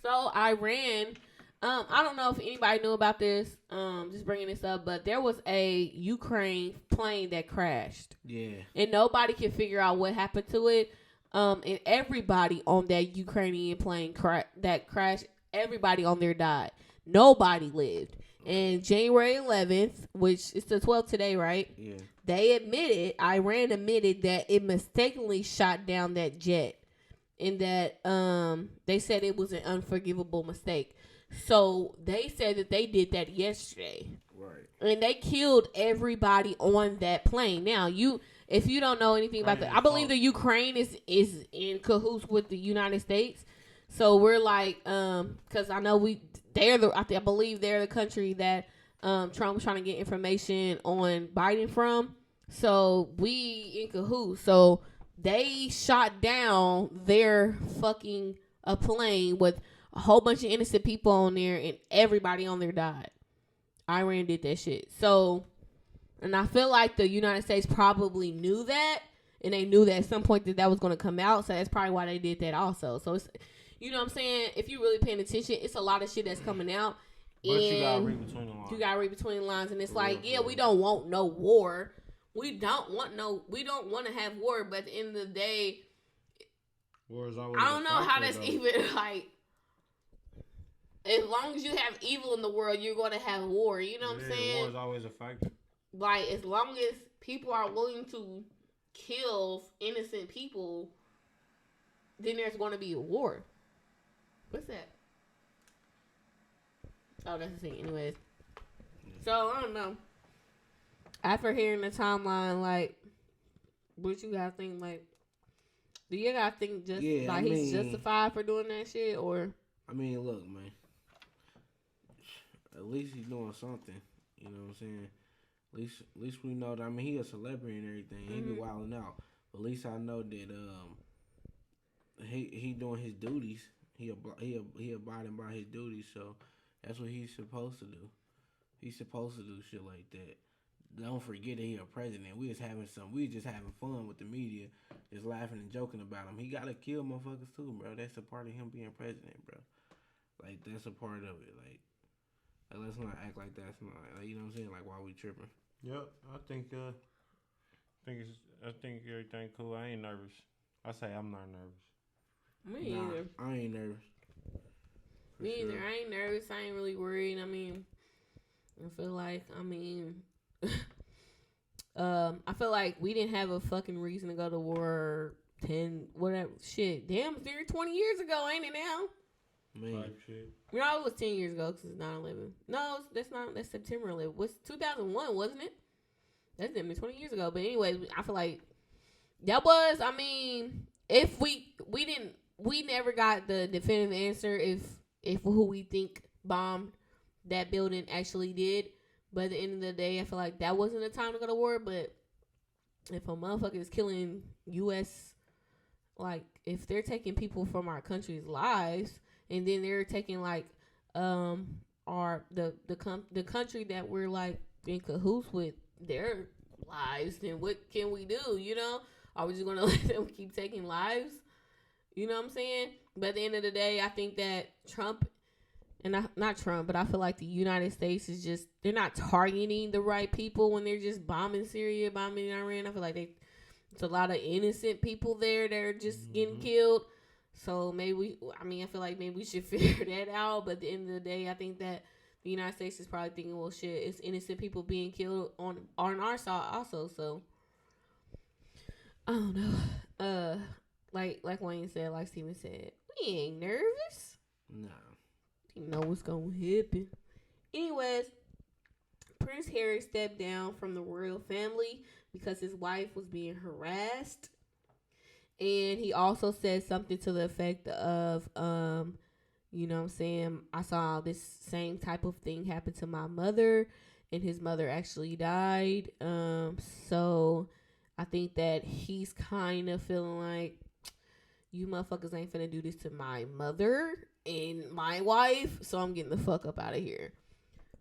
So Iran, I don't know if anybody knew about this, just bringing this up, but there was a Ukraine plane that crashed. Yeah. And nobody can figure out what happened to it. And everybody on that Ukrainian plane that crashed, everybody on there died. Nobody lived. And January 11th, which is the 12th today, right? Yeah. Iran admitted that it mistakenly shot down that jet. And that they said it was an unforgivable mistake. So they said that they did that yesterday. Right. And they killed everybody on that plane. Now, if you don't know anything about that, I believe the Ukraine is in cahoots with the United States. So we're like, because I know I believe they're the country that Trump was trying to get information on Biden from. So we in cahoots. So they shot down their fucking plane with a whole bunch of innocent people on there, and everybody on there died. Iran did that shit. So, and I feel like the United States probably knew that, and they knew that at some point that was going to come out. So that's probably why they did that also. So it's, you know what I'm saying? If you're really paying attention, it's a lot of shit that's coming out. But you gotta read between the lines. You gotta read between the lines, and it's like, yeah, we don't want no war. We don't want to have war, but at the end of the day, war is always I don't know how that's even like. As long as you have evil in the world, you're going to have war. You know what I'm saying? War is always a factor. Like, as long as people are willing to kill innocent people, then there's going to be a war. What's that? Oh, that's the thing. Anyways. So, I don't know. After hearing the timeline, like, what you guys think, like, do you guys think he's justified for doing that shit, or? I mean, look, man. At least he's doing something. You know what I'm saying? At least we know that. I mean, he a celebrity and everything. He be wilding out. But at least I know that he doing his duties. He abiding by his duties. So that's what he's supposed to do. He's supposed to do shit like that. Don't forget that he a president. We just having fun with the media, just laughing and joking about him. He gotta kill motherfuckers too, bro. That's a part of him being president, bro. Like, that's a part of it. Like let's not act like that's not. Like, you know what I'm saying? Like, why we tripping? Yep, I think everything cool. I ain't nervous. I say I'm not nervous. Me either. I ain't nervous. Me either. I ain't nervous. I ain't really worried. I mean, I feel like we didn't have a fucking reason to go to war 10, whatever, shit. Damn, it's 20 years ago, ain't it now? Man. Shit. You know, it was 10 years ago because it's 9/11. No, that's September 11th. It was 2001, wasn't it? That's 20 years ago. But anyways, I feel like that was, I mean, if we never got the definitive answer if who we think bombed that building actually did. But at the end of the day, I feel like that wasn't the time to go to war. But if a motherfucker is killing U.S., like, if they're taking people from our country's lives, and then they're taking, like, the country that we're, like, in cahoots with their lives, then what can we do? You know, are we just gonna let them keep taking lives? You know what I'm saying? But at the end of the day, I think that Trump, and not Trump, but I feel like the United States is just, they're not targeting the right people when they're just bombing Syria, bombing Iran. I feel like it's a lot of innocent people there that are just getting killed. So maybe I feel like maybe we should figure that out. But at the end of the day, I think that the United States is probably thinking, well, shit, it's innocent people being killed on our side also. So I don't know. Like Wayne said, like Steven said, we ain't nervous. No. You know what's gonna happen. Anyways, Prince Harry stepped down from the royal family because his wife was being harassed. And he also said something to the effect of, you know what I'm saying, I saw this same type of thing happen to my mother, and his mother actually died. So I think that he's kind of feeling like, you motherfuckers ain't finna do this to my mother and my wife, so I'm getting the fuck up out of here.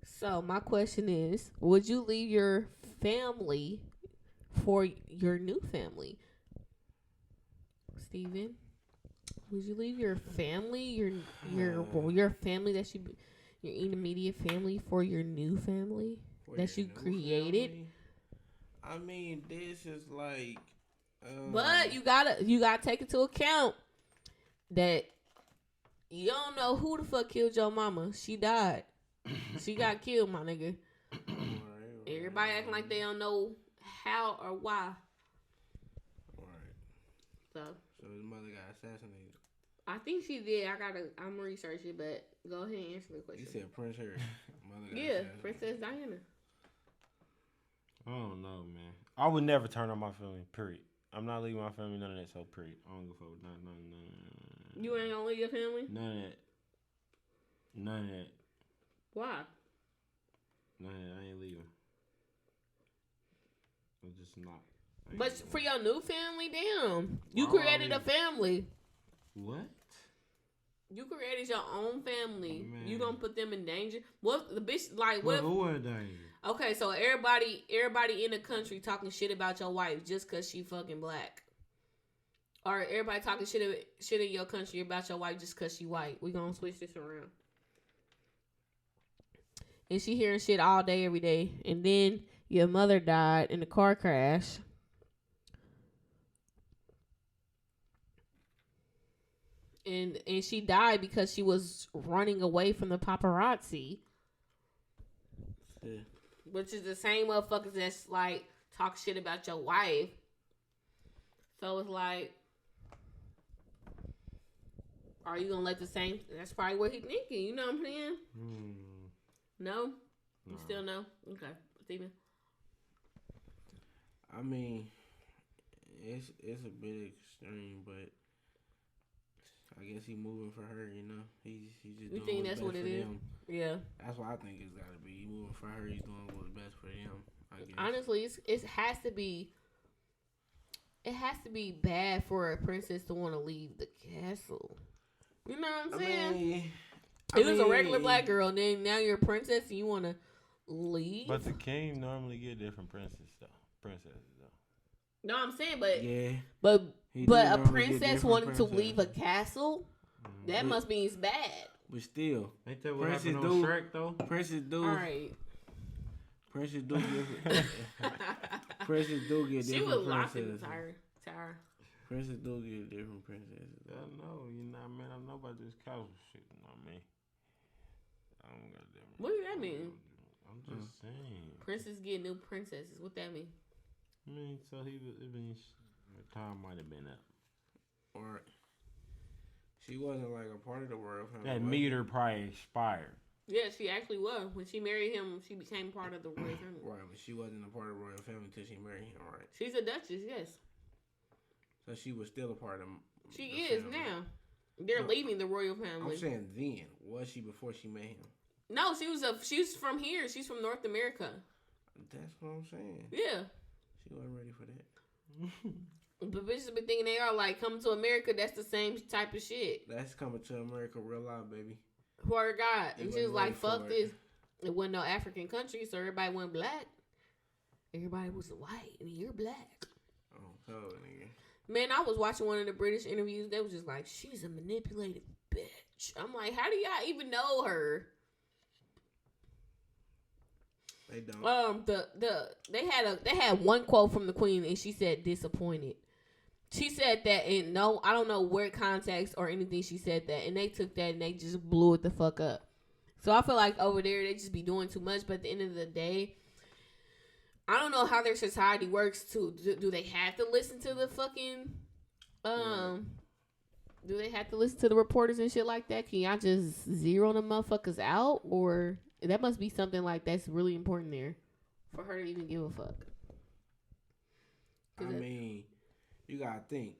So my question is, would you leave your family for your new family? Steven, would you leave your family, your family that your immediate family for your new family that you created? Family? I mean, this is like. But you gotta take into account that you don't know who the fuck killed your mama. She died. She got killed, my nigga. Right. Everybody acting like they don't know how or why. Right. So his mother got assassinated. I think she did. I'm researching, but go ahead and answer the question. You said Prince Harry. Mother got Yeah, assassinated. Princess Diana. I don't know, man. I would never turn on my family, period. I'm not leaving my family, none of that, so period. I don't give a fuck with none. You ain't gonna leave your family? None of that. None of that. Why? None of that. I ain't leaving. I'm just not. But for your new family, damn. You Why created a family. What? You created your own family. Man. You gonna put them in danger? What the bitch like? Well, What? who in danger? Okay, so everybody in the country talking shit about your wife just cause she fucking black, or everybody talking shit in your country about your wife just cause she white. We gonna switch this around. And she hearing shit all day, every day, and then your mother died in a car crash. And she died because she was running away from the paparazzi. Yeah. Which is the same motherfuckers that's like talk shit about your wife. So it's like, are you gonna let the same? That's probably what he's thinking. You know what I'm saying? No? You still no? Okay, Steven. I mean, it's a bit extreme, but I guess he moving for her. You know, he's just. You doing think what's that's best what it for is? them. Yeah. That's what I think it's got to be. He moving for her. He's doing what's best for them. I guess. Honestly, it has to be. It has to be bad for a princess to want to leave the castle. You know what I'm saying? It was a regular black girl, and then now you're a princess and you want to leave. But the king normally get different princesses though. No, I'm saying, but Yeah. but He but do a normally get princess different wanting to princesses. leave a castle, that must mean it's bad. But still, Ain't that what Princess happened on do- Shrek though? Princess do. All right. Princess do get. Princess do get She different was laughing, princesses. Tyra. Princess do get different princesses. I know, you know what I mean? I know about this castle shit, you know what I mean? I don't got that. What does that mean? I'm just saying. Princess get new princesses. What that mean? I mean, so it means the time might have been up. Or she wasn't like a part of the royal family. That was meter probably expired. Yeah, she actually was. When she married him, she became part of the royal family. Right, but she wasn't a part of the royal family until she married him, right? She's a duchess, yes. So she was still a part of. She the is family. now. They're No, leaving the royal family. I'm saying then. Was she before she met him? No, she's from here. She's from North America. That's what I'm saying. Yeah. She wasn't ready for that. But bitches been thinking they are like coming to America. That's the same type of shit. That's coming to America real life, baby. For God. They And she was wasn't like, ready for fuck it. this. it wasn't no African country, so everybody went black. Everybody was white, and you're black. Oh, nigga. Man, I was watching one of the British interviews. They was just like, she's a manipulative bitch. I'm like, how do y'all even know her? They don't. They had one quote from the Queen, and she said disappointed. She said that in no, I don't know where context or anything she said that, and they took that and they just blew it the fuck up. So I feel like over there they just be doing too much, but at the end of the day, I don't know how their society works. Do they have to listen to the fucking do they have to listen to the reporters and shit like that? Can y'all just zero them motherfuckers out, or that must be something like that's really important there for her to even give a fuck? I mean, you gotta think,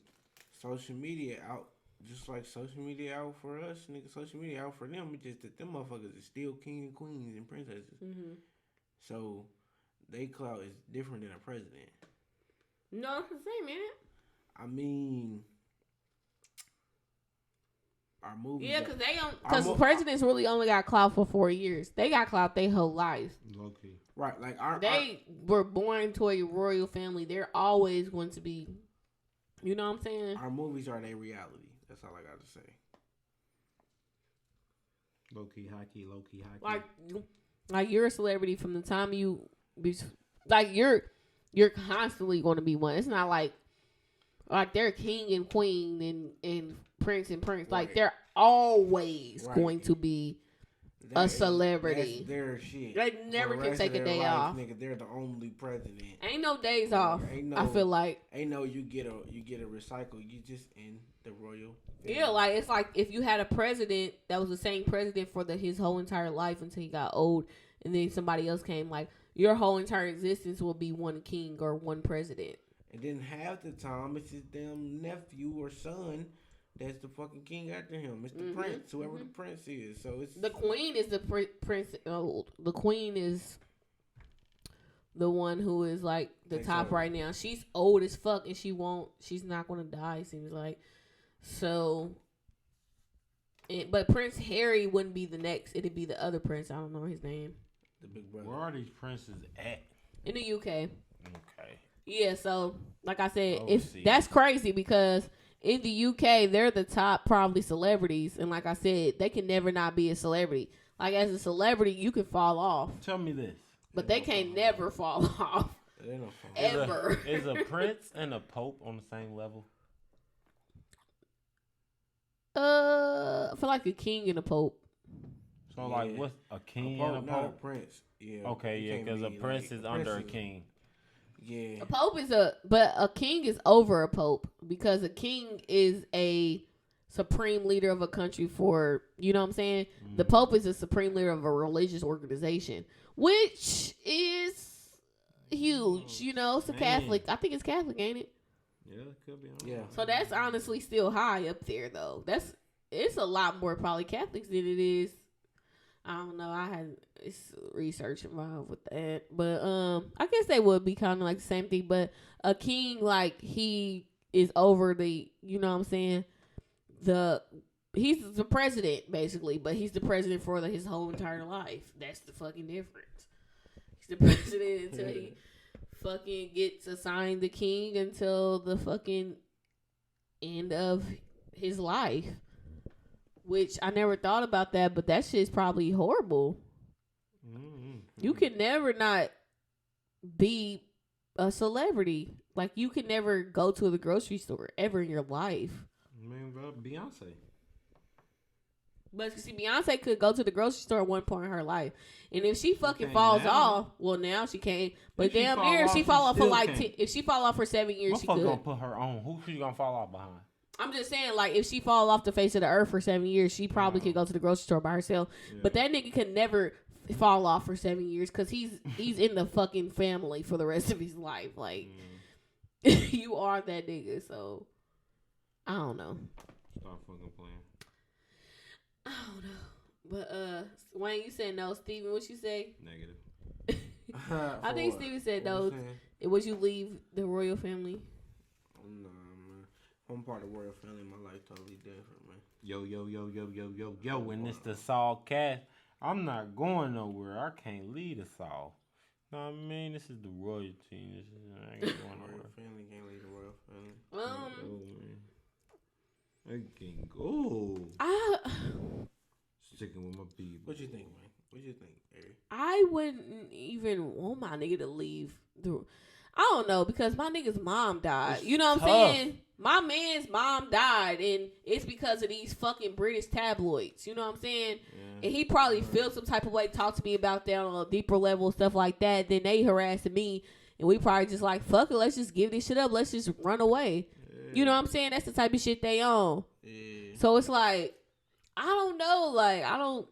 social media out just like social media out for us, nigga. Social media out for them. It's just that them motherfuckers is still king and queens and princesses. Mm-hmm. So they clout is different than a president. No, it's the same, man. I mean, our movies. Yeah, because presidents really only got clout for 4 years. They got clout their whole life. Low key. Right, like they were born to a royal family. They're always going to be. You know what I'm saying? Our movies are their reality. That's all I got to say. Low key, high key, low key, high key. Like you're a celebrity from the time you're constantly going to be one. It's not like they're king and queen and prince and prince. Right. Like they're always going to be a celebrity. That's their shit. They never can take a day off. Nigga, they're the only president. Ain't no days off. I feel like ain't no you get a recycle. You just in the royal family. Yeah, like it's like if you had a president that was the same president for his whole entire life until he got old, and then somebody else came, like your whole entire existence will be one king or one president. And then half the time it's his damn nephew or son that's the fucking king after him. It's the prince, whoever the prince is. So it's the queen is the prince. The queen is the one who is like the top right now. She's old as fuck, and she's not gonna die. It seems like so. But Prince Harry wouldn't be the next. It'd be the other prince. I don't know his name. The big brother. Where are these princes at? In the UK. Okay. Yeah. So, like I said, that's crazy because in the UK, they're the top probably celebrities. And like I said, they can never not be a celebrity. Like as a celebrity, you can fall off. Tell me this. But they can't never fall off. They don't fall ever. Is a prince and a pope on the same level? I feel like a king and a pope. So like what's a king and a pope? Not a prince. Yeah. Okay, yeah, because a prince is under a king. Yeah. A pope is but a king is over a pope because a king is a supreme leader of a country for, you know what I'm saying? The pope is a supreme leader of a religious organization, which is huge, you know? It's a Catholic. I think it's Catholic, ain't it? Yeah, it could be. Yeah. So that's honestly still high up there, though. It's a lot more probably Catholics than it is. I don't know. It's research involved with that, but I guess they would be kind of like the same thing. But a king, like he is over the, you know what I'm saying? He's the president basically, but he's the president for his whole entire life. That's the fucking difference. He's the president until he fucking gets assigned the king until the fucking end of his life. Which I never thought about that, but that shit's probably horrible. Mm-hmm. You can never not be a celebrity. Like you can never go to the grocery store ever in your life. Man, bro, Beyonce. But see, Beyonce could go to the grocery store at one point in her life, and if she fucking falls off, well, now she can't. But damn near, if she fall off for like if she fall off for 7 years, she could. Gonna put her on. Who she gonna fall off behind? I'm just saying, like, if she fall off the face of the earth for 7 years, she probably could go to the grocery store by herself. Yeah. But that nigga could never fall off for 7 years because he's in the fucking family for the rest of his life. Like, you are that nigga, so I don't know. Stop fucking playing. I don't know. But, Wayne, you said no. Steven, what you say? Negative. I think Steven said no. Would you leave the royal family? No. I'm part of the royal family. My life totally different, man. Yo. When it's the SawCast, I'm not going nowhere. I can't leave the South. Know what I mean? This is the royalty. I ain't going Royal nowhere. family can't leave the royal family. Oh, man. I can go. Sticking with my people. What you think, man? What you think, Eric? I wouldn't even want my nigga to leave. I don't know, because my nigga's mom died. It's You know what I'm tough. saying? My man's mom died, and it's because of these fucking British tabloids. You know what I'm saying? Yeah. And he probably feels some type of way, talk to me about that on a deeper level, stuff like that. Then they harassing me, and we probably just like, fuck it, let's just give this shit up. Let's just run away. You know what I'm saying? That's the type of shit they on. Yeah. So it's like, I don't know. Like, I don't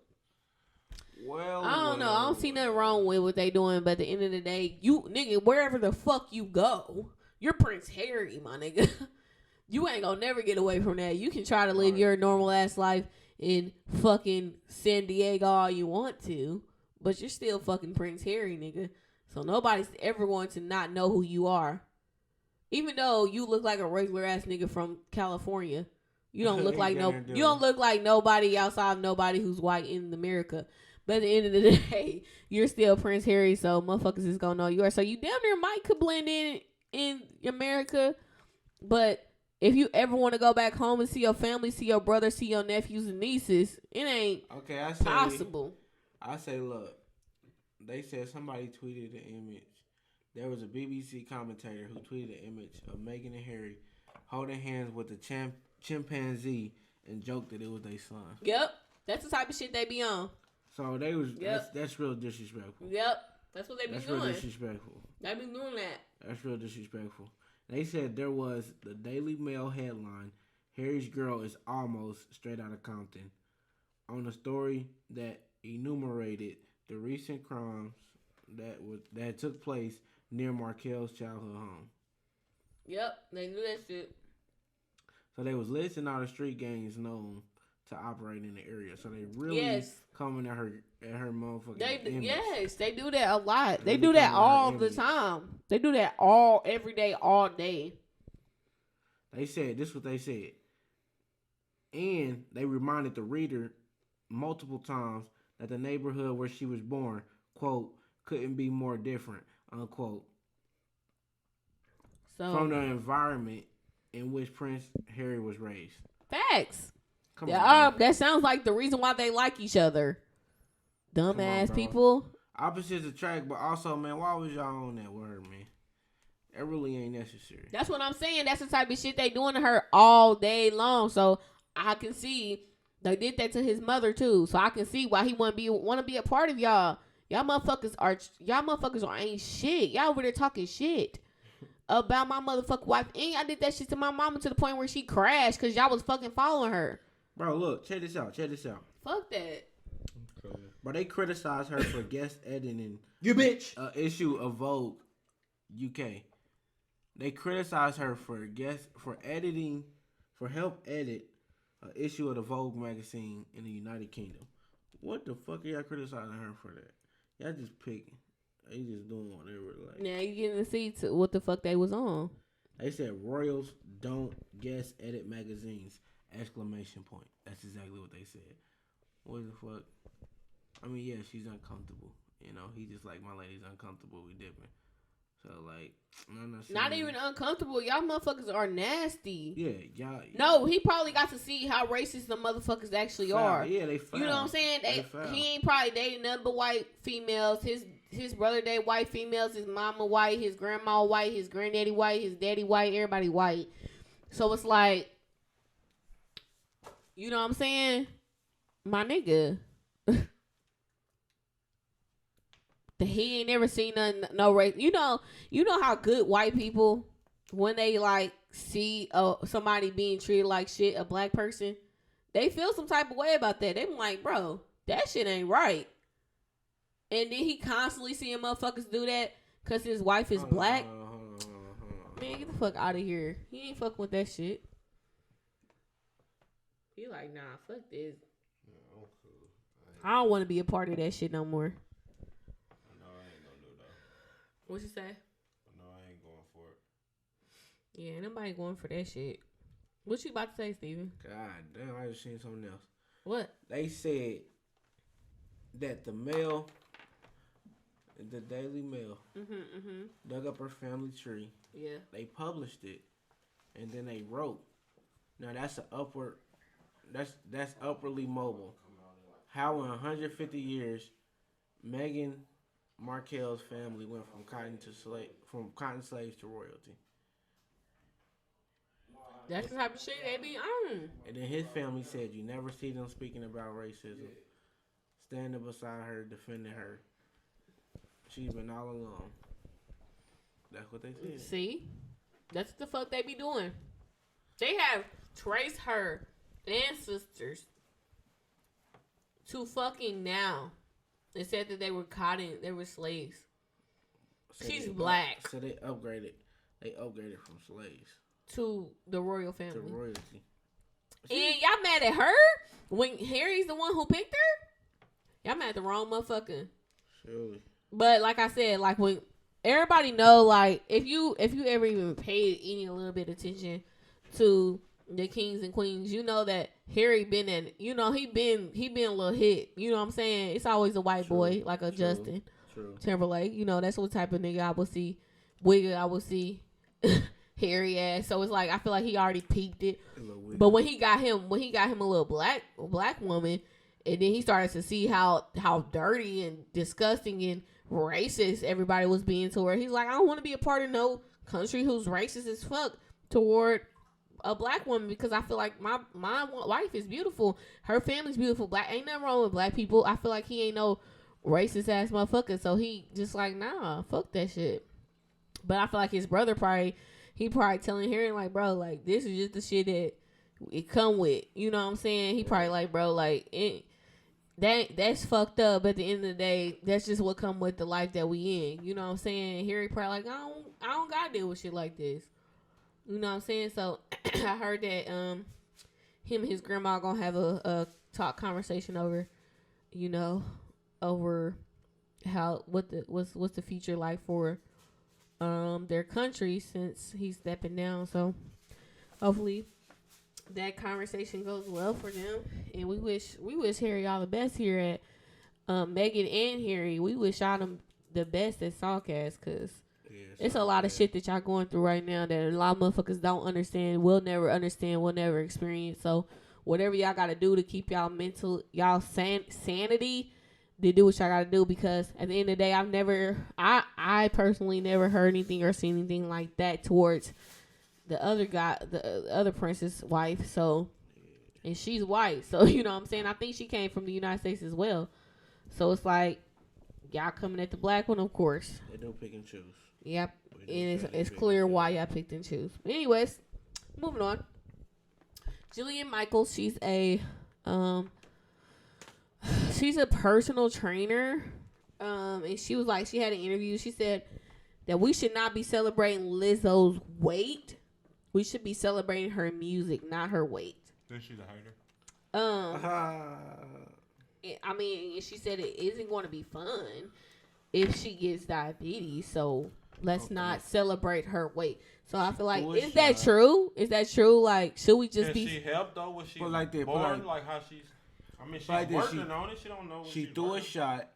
know. I don't see nothing wrong with what they doing, but at the end of the day, you nigga, wherever the fuck you go, you're Prince Harry, my nigga. You ain't gonna never get away from that. You can try to live your normal ass life in fucking San Diego all you want to, but you're still fucking Prince Harry, nigga. So nobody's ever going to not know who you are. Even though you look like a regular ass nigga from California. You don't look like you don't look like nobody outside of nobody who's white in America. But at the end of the day, you're still Prince Harry, so motherfuckers is gonna know you are. So you damn near might could blend in America, but if you ever want to go back home and see your family, see your brother, see your nephews and nieces, it ain't possible. I say, look, they said somebody tweeted the image. There was a BBC commentator who tweeted an image of Meghan and Harry holding hands with a chimpanzee and joked that it was their son. Yep, that's the type of shit they be on. So they was that's real disrespectful. Yep, that's what they be doing. That's real disrespectful. They be doing that. That's real disrespectful. They said there was the Daily Mail headline, Harry's girl is almost straight out of Compton, on a story that enumerated the recent crimes that took place near Markel's childhood home. Yep, they knew that shit. So they was listing all the street gangs known to operate in the area. So they really coming at her motherfucking image. They do that a lot. They do that all the time. They do that every day, all day. They said, this is what they said. And they reminded the reader multiple times that the neighborhood where she was born, quote, couldn't be more different, unquote. So, from the environment in which Prince Harry was raised. Facts. Come on, that sounds like the reason why they like each other. Dumbass people. Opposites attract, but also, man, why was y'all on that word, man? That really ain't necessary. That's what I'm saying. That's the type of shit they doing to her all day long. So I can see they did that to his mother too. So I can see why he want to be a part of y'all. Y'all motherfuckers ain't shit. Y'all over there talking shit about my motherfucking wife. And I did that shit to my mama to the point where she crashed because y'all was fucking following her. Bro, look, check this out. Fuck that. Okay. But they criticized her for guest editing. You bitch. Issue of Vogue UK. They criticized her for help edit an issue of the Vogue magazine in the United Kingdom. What the fuck are y'all criticizing her for that? Y'all just picking. They just doing whatever. Like, now you getting to see what the fuck they was on. They said royals don't guest edit magazines! ! That's exactly what they said. What the fuck? I mean, yeah, she's uncomfortable. You know, he just like, my lady's uncomfortable. We dipping. So like, not even uncomfortable. Y'all motherfuckers are nasty. Yeah, y'all. No, he probably got to see how racist the motherfuckers actually are. Yeah, they foul. You know what I'm saying? He ain't probably dating nothing but white females. His brother dated white females. His mama white. His grandma white. His granddaddy white. His daddy white. Everybody white. So it's like, you know what I'm saying? My nigga. He ain't never seen no race. You know how good white people, when they like see somebody being treated like shit, a black person, they feel some type of way about that. They be like, bro, that shit ain't right. And then he constantly seeing motherfuckers do that because his wife is black. Man, get the fuck out of here. He ain't fucking with that shit. He like, nah, fuck this. I don't want to be a part of that shit no more. What you say? No, I ain't going for it. Yeah, nobody going for that shit. What you about to say, Steven? God damn, I just seen something else. What? They said that the Mail, the Daily Mail, dug up her family tree. Yeah. They published it, and then they wrote. Now that's an upward. That's upwardly mobile. How in 150 years, Meghan Markle's family went from cotton slaves to royalty. That's the type of shit they be on. And then his family said you never see them speaking about racism, standing beside her, defending her. She's been all along. That's what they said. See? That's what the fuck they be doing. They have traced her ancestors to fucking now. They said that they were slaves. So She's they- black. So they upgraded. They upgraded from slaves To the royal family. to royalty. And y'all mad at her when Harry's the one who picked her? Y'all mad at the wrong motherfucker. Surely. But like I said, like when everybody know, like if you ever even paid any little bit of attention to the kings and queens, you know that Harry been in, you know, he been a little hit. You know what I'm saying? It's always a white boy like a Justin Timberlake. You know, that's what type of nigga I will see. Wigga I will see. Harry ass. So it's like I feel like he already peaked it. But when he got him a little black woman, and then he started to see how dirty and disgusting and racist everybody was being to her. He's like, I don't want to be a part of no country who's racist as fuck toward a black woman, because I feel like my wife is beautiful. Her family's beautiful. Black ain't nothing wrong with black people. I feel like he ain't no racist ass motherfucker. So he just like, nah, fuck that shit. But I feel like his brother probably telling Harry like, bro, like this is just the shit that it come with. You know what I'm saying? He probably like, bro, like that's fucked up. But at the end of the day, that's just what come with the life that we in. You know what I'm saying? Harry probably like, I don't gotta deal with shit like this. You know what I'm saying? So I heard that him and his grandma gonna have a talk conversation over, you know, over how what's the future like for their country since he's stepping down. So hopefully that conversation goes well for them, and we wish Harry all the best here at Meghan and Harry. We wish y'all them the best at SawCast, because it's a lot of shit that y'all going through right now that a lot of motherfuckers don't understand, will never experience. So whatever y'all got to do to keep y'all sanity, to do what y'all got to do, because at the end of the day, I personally never heard anything or seen anything like that towards the other guy, the other princess wife. So, and she's white, so you know what I'm saying. I think she came from the United States as well. So it's like y'all coming at the black one, of course. They do pick and choose. Yep, and it's clear why y'all picked and choose. Anyways, moving on. Jillian Michaels, she's a personal trainer, and she was like, she had an interview. She said that we should not be celebrating Lizzo's weight. We should be celebrating her music, not her weight. Then she's a hater. I mean, she said it isn't going to be fun if she gets diabetes. So let's not celebrate her weight. So I feel like, is that true? Is that true? Like, should we just be? She helped though? Was she born like how she's? I mean, she's working on it. She don't know. She threw a shot.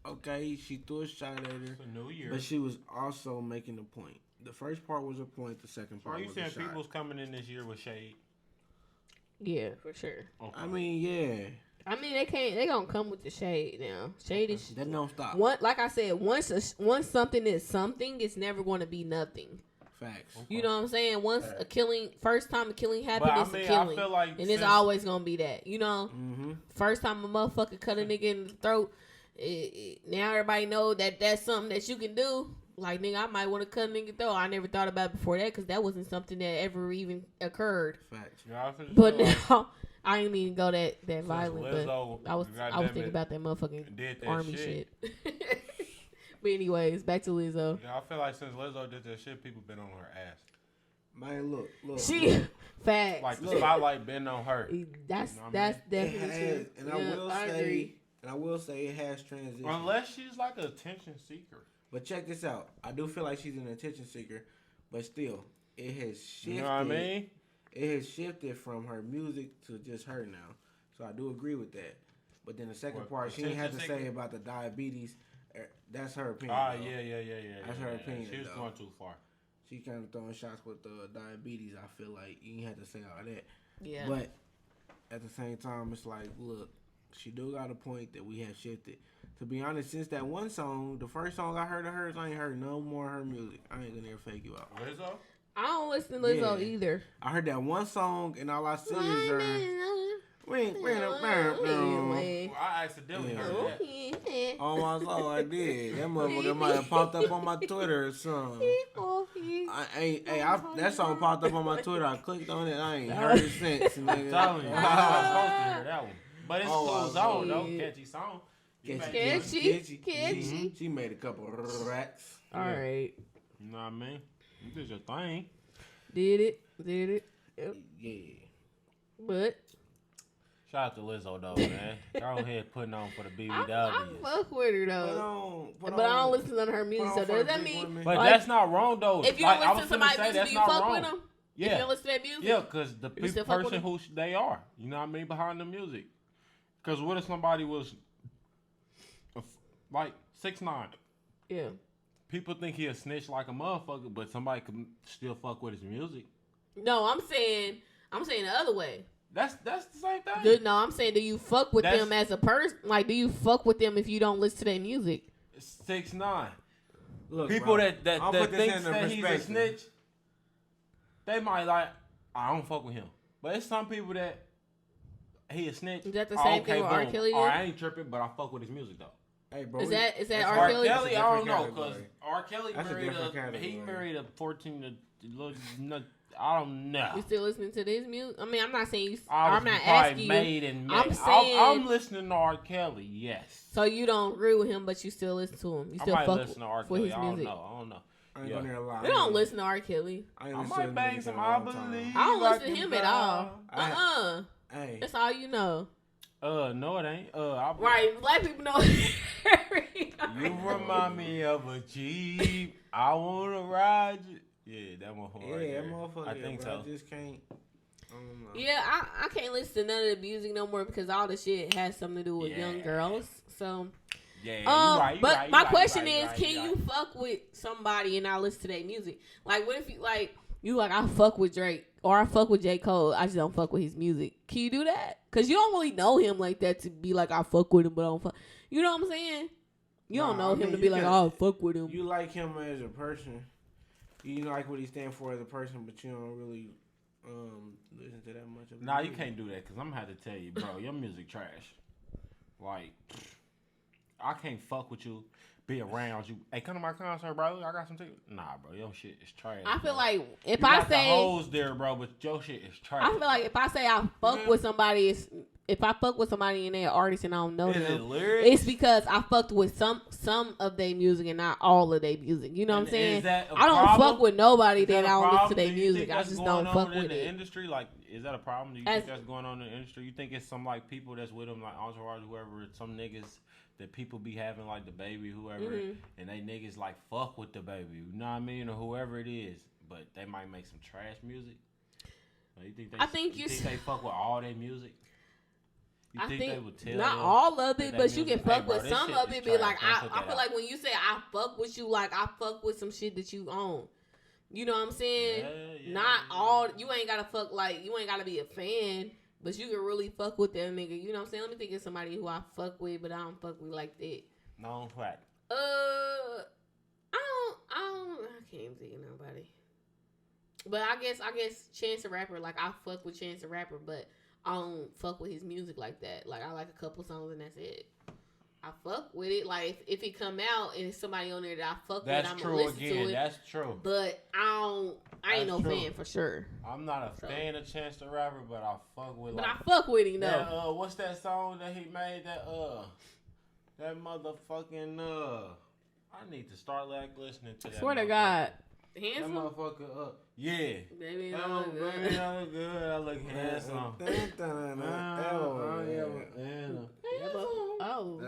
Okay, she threw a shot at her. It's a new year. But she was also making a point. The first part was a point. The second part was a shot. Are you saying people's coming in this year with shade? Yeah, for sure. Okay. I mean, yeah. I mean, they gonna come with the shade now. Shade is that don't stop. Like I said, once something is something, it's never going to be nothing. Facts. Okay. You know what I'm saying? Once first time a killing happened, it's a killing, I feel like and it's always gonna be that. You know, first time a motherfucker cut a nigga in the throat, now everybody know that that's something that you can do. Like, nigga, I might want to cut a nigga throat. I never thought about it before that, because that wasn't something that ever even occurred. Facts. Yeah, but now I didn't mean to go that violent, Lizzo, but I was thinking about that motherfucking army shit. But anyways, back to Lizzo. Yeah, I feel like since Lizzo did that shit, people been on her ass. Man, look. She facts. Like the spotlight been on her. That's definitely true. And I will say it has transitioned. Unless she's like an attention seeker. But check this out. I do feel like she's an attention seeker, but still, it has shifted. You know what I mean? It has shifted from her music to just her now. So I do agree with that. But then the second What, part, she ain't had to attention say seeker? about the diabetes. That's her opinion. Ah, though. yeah. That's her opinion, She was though. going too far. She kind of throwing shots with diabetes. I feel like you ain't had to say all that. Yeah. But at the same time, it's like, look, she do got a point that we have shifted. To be honest, since that one song, the first song I heard of hers, I ain't heard no more of her music. I ain't gonna ever fake you out. Lizzo? I don't listen to Lizzo Yeah. either. I heard that one song, and all I see is her. Well, I accidentally Yeah. heard that. On my soul, I did. That motherfucker might have popped up on my Twitter or something. That song popped up on my Twitter. I clicked on it. I ain't heard it since. Nigga. I'm telling you, I was supposed to hear that one. But it's cool Oh, song, though. shit. Catchy song. Catchy. She made a couple racks. All right. You know what I mean? You did your thing. Did it. Yep. Yeah. But Shout out to Lizzo, though, man. Go ahead putting on for the I BBWs. fuck with her though. But But I don't listen to her music. So does that mean But like, that's not wrong, though. if you Like, don't I listen to was finna somebody's say, music, that's do you not fuck wrong. with them? If you Yeah. don't listen to that music? Yeah, because the You still fuck with person them? who they are. You know what I mean? Behind the music. Because what if somebody was like 6'9"? Yeah. People think he a snitch like a motherfucker, but somebody can still fuck with his music. No, I'm saying the other way. That's the same thing. No, I'm saying, do you fuck with them as a person? Like, do you fuck with them if you don't listen to their music? 6'9". Look, People bro, that I'll put this think into that he's a perspective. snitch, they might like, I don't fuck with him. But it's some people that he a snitch. Is that the same thing with R. boom. Kelly Or then? I ain't tripping, but I fuck with his music though. Hey, bro. Is that that's R. R. Kelly? Kelly, That's a I don't know, different because category. R. Kelly That's a married different he category. married a 14 I don't know. You still listening to this music? I mean, I'm not saying you. I I'm was not probably asking you. made and made. I'm saying. I'm listening to R. Kelly, yes. So you don't agree with him, but you still listen to him. You still I might fuck listen to R. with Kelly. his I don't music. know. I don't know. I ain't Yeah. gonna lie. You don't listen to R. Kelly. I might bang some I Believe. I don't listen to Rock him and at all. I- Hey, That's all you know. No, it ain't. Right? Black people know. You remind me of a Jeep. I wanna ride you. Yeah, that motherfucker. yeah, right that there. motherfucker. I think bro, so. I just can't. I don't know. Yeah, I can't listen to none of the music no more because all the shit has something to do with young Yeah. girls. So, Yeah, you right. You but right, my you question right, is, right, can right. you fuck with somebody and not listen to their music? Like, what if you like I fuck with Drake or I fuck with J. Cole, I just don't fuck with his music. Can you do that? Because you don't really know him like that to be like I fuck with him, but I don't fuck. You know what I'm saying? You don't know him to be like, oh, I fuck with him. You like him as a person. You like what he stands for as a person, but you don't really listen to that much of. Nah, you can't do that because I'm gonna have to tell you, bro. Your music trash. Like, I can't fuck with you, be around you. Hey, come to my concert, bro. I got some tickets. Nah, bro, your shit is trash. I feel bro. like if you I got say the hoes there, bro, but your shit is trash. I feel like if I say I fuck with somebody, if I fuck with somebody and they're an artist and I don't know Is it them, lyrics? it's because I fucked with some of their music and not all of their music. You know what I'm And saying? is that a I don't problem? fuck with nobody Is that that I a don't listen to problem? their Do you music. think I that's just going don't fuck on with in the it. industry? Like, is that a problem? Do you think that's going on in the industry? You think it's some like people that's with them, like entourage, whoever, some niggas that people be having like DaBaby, whoever, and they niggas like fuck with DaBaby, you know what I mean, or whoever it is, but they might make some trash music. Like, you think they they fuck with all their music? You I think they would tell not them all of it, that but you can music- fuck hey, bro, with this some shit of is it. Be trash. like Don't put I that feel out. like when you say I fuck with you, like I fuck with some shit that you own. You know what I'm saying? Yeah, Not all. You ain't gotta fuck like you ain't gotta be a fan, but you can really fuck with that nigga. You know what I'm saying? Let me think of somebody who I fuck with, but I don't fuck with like that. No fact. I can't even think of nobody. But I guess Chance the Rapper, like I fuck with Chance the Rapper, but I don't fuck with his music like that. Like I like a couple songs and that's it. I fuck with it. Like if it come out and it's somebody on there that I fuck That's with, I'm true gonna listen again. to it. That's true. But I ain't That's no true. fan for sure. I'm not a fan of Chance the Rapper, but I fuck with But like I fuck with him that, though. what's that song that he made? That motherfucking I need to start like listening to that. Swear to motherfucker. God. That Handsome? motherfucker yeah. Baby, That look good. baby, I look good. I look handsome. Oh. That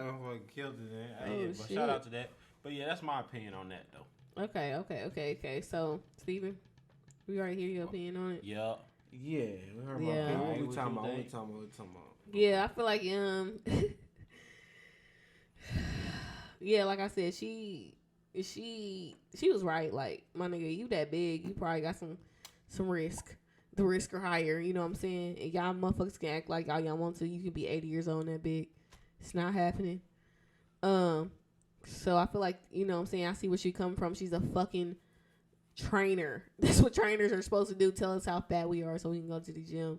motherfucker killed it, man. Oh, Hey, but shit. shout out to that. But yeah, that's my opinion on that though. Okay. So, Steven, we already hear your opinion on it. Yup. Yeah, we heard my Yeah. opinion. What we What talking you about? think? Yeah, I feel like yeah, like I said, she was right. Like, my nigga, you that big, you probably got some risk. The risk are higher, you know what I'm saying? And y'all motherfuckers can act like y'all want to. You can be 80 years old and that big. It's not happening. So I feel like, you know what I'm saying, I see where she come from. She's a fucking trainer. That's what trainers are supposed to do. Tell us how fat we are so we can go to the gym.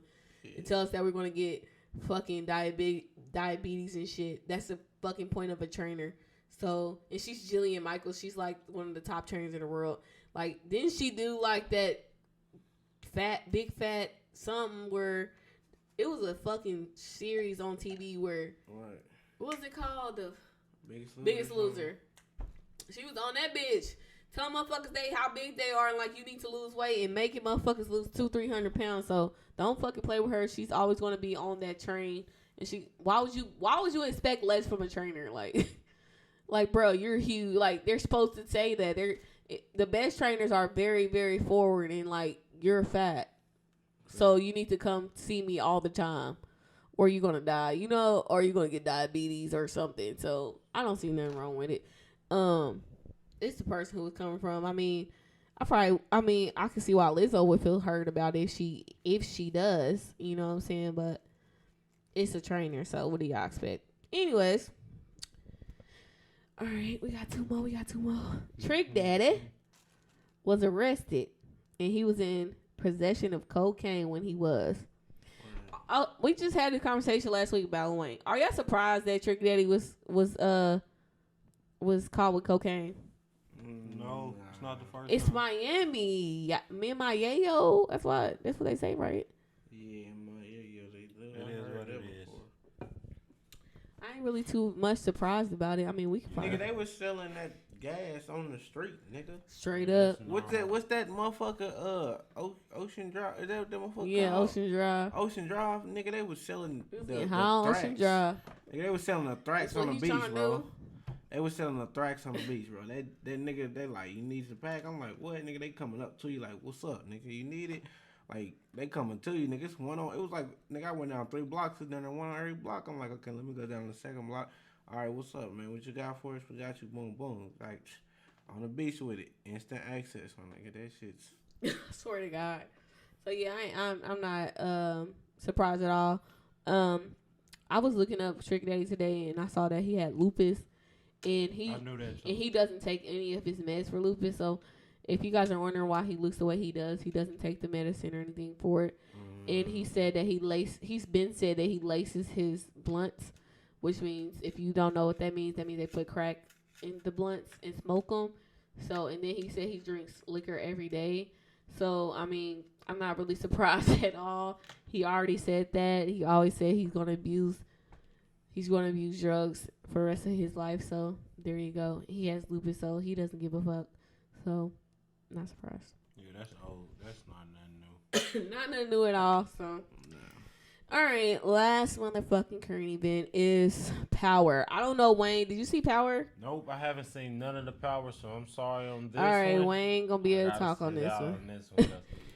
And tell us that we're going to get fucking diabetes and shit. That's the fucking point of a trainer. So, and she's Jillian Michaels. She's like one of the top trainers in the world. Like, didn't she do like that big fat something where it was a fucking series on TV where, what was it called? The Biggest Loser. She was on that bitch. Tell motherfuckers how big they are and like you need to lose weight and making motherfuckers lose 200-300 pounds. So don't fucking play with her. She's always going to be on that train. And why would you expect less from a trainer? Like, bro, you're huge. Like, they're supposed to say that the best trainers are very, very forward and like, you're fat. So you need to come see me all the time or you're going to die, you know, or you're going to get diabetes or something. So I don't see nothing wrong with it. It's the person who was coming from. I mean, I can see why Lizzo would feel hurt about it if she does, you know what I'm saying? But it's a trainer, so what do y'all expect? Anyways, all right, we got two more. Trick Daddy was arrested, and he was in possession of cocaine when he was. We just had a conversation last week about Wayne. Are y'all surprised that Trick Daddy was caught with cocaine? No, it's not the first It's time. Miami. Me and my yayo. That's what they say, right? Yeah, my yayo. They do. It is what it is. I ain't really too much surprised about it. I mean, we can Nigga, they was selling that gas on the street, nigga. straight up. What's that motherfucker? Ocean Drive. Is that what that motherfucker? Yeah, called? Ocean Drive. Ocean Drive, nigga. They was selling the How thrax. Ocean Drive? Nigga, they was selling the thrax That's what on the he beach, tryna bro. do. They was selling the thrax on the beach, bro. That nigga, they like, you need the pack. I'm like, what, nigga? They coming up to you like, what's up, nigga? You need it? Like, they coming to you, nigga. It's one on. It was like, nigga, I went down 3 blocks, and then one on every block. I'm like, okay, let me go down the second block. All right, what's up, man? What you got for us? We got you. Boom, boom. Like, on the beach with it. Instant access, my nigga. That shit's. I swear to God. So yeah, I'm not surprised at all. I was looking up Trick Daddy today, and I saw that he had lupus, and I knew that. and he doesn't take any of his meds for lupus. So if you guys are wondering why he looks the way he does, he doesn't take the medicine or anything for it. And he said that he's been said that he laces his blunts, which means if you don't know what that means they put crack in the blunts and smoke them. So, and then he said he drinks liquor every day. So, I mean, I'm not really surprised at all. He already said that. He always said he's going to abuse drugs for the rest of his life. So, there you go. He has lupus, so he doesn't give a fuck. So, not surprised. Yeah, that's old. That's not nothing new. Not nothing new at all. So, all right. Last motherfucking current event is Power. I don't know, Wayne. Did you see Power? Nope, I haven't seen none of the Power, so I'm sorry on this All right, one. Wayne gonna be able to talk on this one.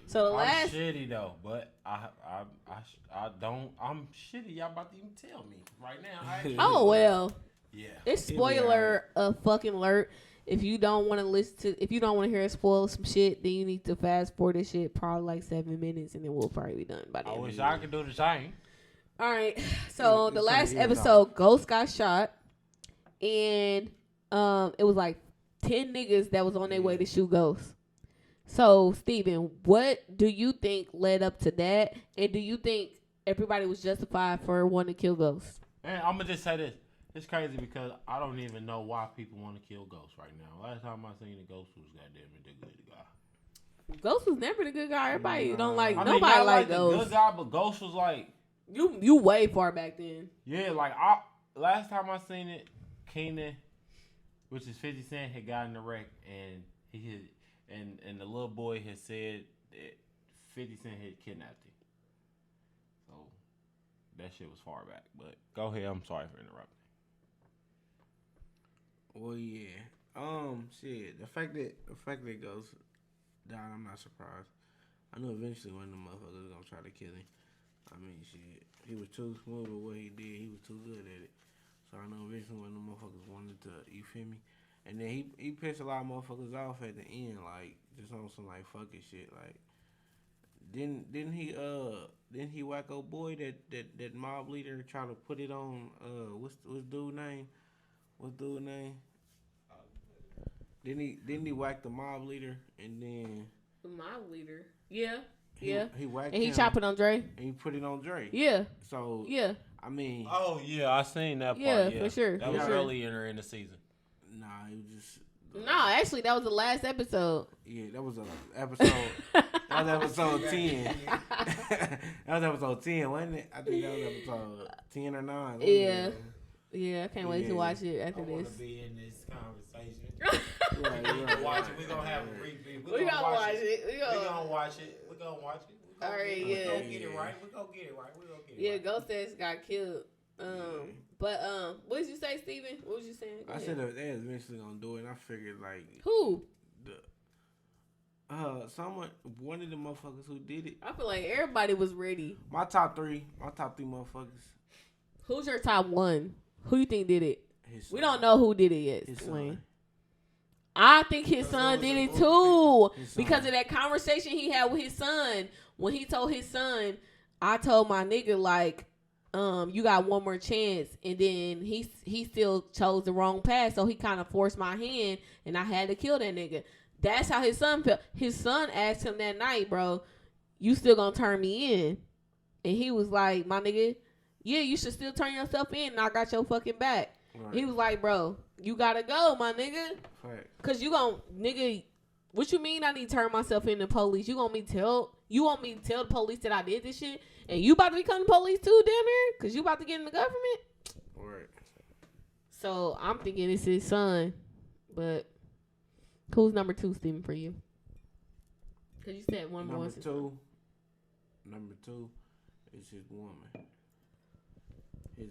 So the I'm last, shitty though, but I'm shitty. Y'all about to even tell me right now. oh well, Yeah. it's spoiler fucking alert. If you don't want to if you don't want to hear us spoil some shit, then you need to fast forward this shit probably like 7 minutes, and then we'll probably be done by the I end. wish I could do the same. All right, so the last episode, Ghost got shot, and it was like 10 niggas that was on their way to shoot Ghost. So, Steven, what do you think led up to that? And do you think everybody was justified for wanting to kill Ghost? Man, I'm going to just say this. It's crazy because I don't even know why people want to kill Ghost right now. Last time I seen the Ghost was goddamn the good guy. Ghost was never the good guy. Everybody don't like, nobody like liked the Ghost. good guy, but Ghost was like... You way far back then. Yeah, like, last time I seen it, Keenan, which is 50 Cent, had gotten the wreck, and he had... And the little boy had said that 50 Cent had kidnapped him. So that shit was far back. But go ahead. I'm sorry for interrupting. Well, yeah. Shit. The fact that Ghost died, I'm not surprised. I knew eventually one of the motherfuckers was gonna try to kill him. I mean, shit. He was too smooth with what he did. He was too good at it. So So I know eventually one of the motherfuckers wanted to, you feel me? And then he pissed a lot of motherfuckers off at the end, like just on some like fucking shit. Like didn't he wacko boy that mob leader try to put it on what's dude name? What's dude name? Didn't he whack the mob leader and then the mob leader? Yeah. He whacked and he him, chopped it on Dre. And he put it on Dre. Yeah. So yeah. I mean. Oh yeah, I seen that part. Yeah, for sure. That was earlier in the season. Nah, it was just. No, actually, that was the last episode. Yeah, that was episode. That was episode 10. That was episode 10, wasn't it? I think that was episode 10 or 9. Yeah. Yeah, I can't wait to watch it after this. I want to be in this conversation. Right. Watch it. We're going to have a repeat. We're going to watch it. We're going to watch it. We're going to watch it. All right, We're going to get it right. We're going to get it right. Yeah, Ghost Ass got killed. But what did you say, Steven? What was you saying? I said that they was eventually gonna do it, and I figured like who? One of the motherfuckers who did it. I feel like everybody was ready. My top three motherfuckers. Who's your top one? Who you think did it? We don't know who did it yet. His son. I think his son did it too because of that conversation he had with his son when he told his son, "I told my nigga like." You got one more chance, and then he still chose the wrong path, so he kind of forced my hand, and I had to kill that nigga. That's how his son felt. His son asked him that night, bro, you still gonna turn me in? And he was like, my nigga, yeah, you should still turn yourself in, and I got your fucking back. Right. He was like, bro, you gotta go, my nigga. Right. Cause you gon' nigga, what you mean I need to turn myself in the police? You want me to tell the police that I did this shit? And you about to become the police too, damn near? Because you about to get in the government? Right. So, I'm thinking it's his son. But, who's number 2, Steven, for you? Because you said one more. Number two is his woman. His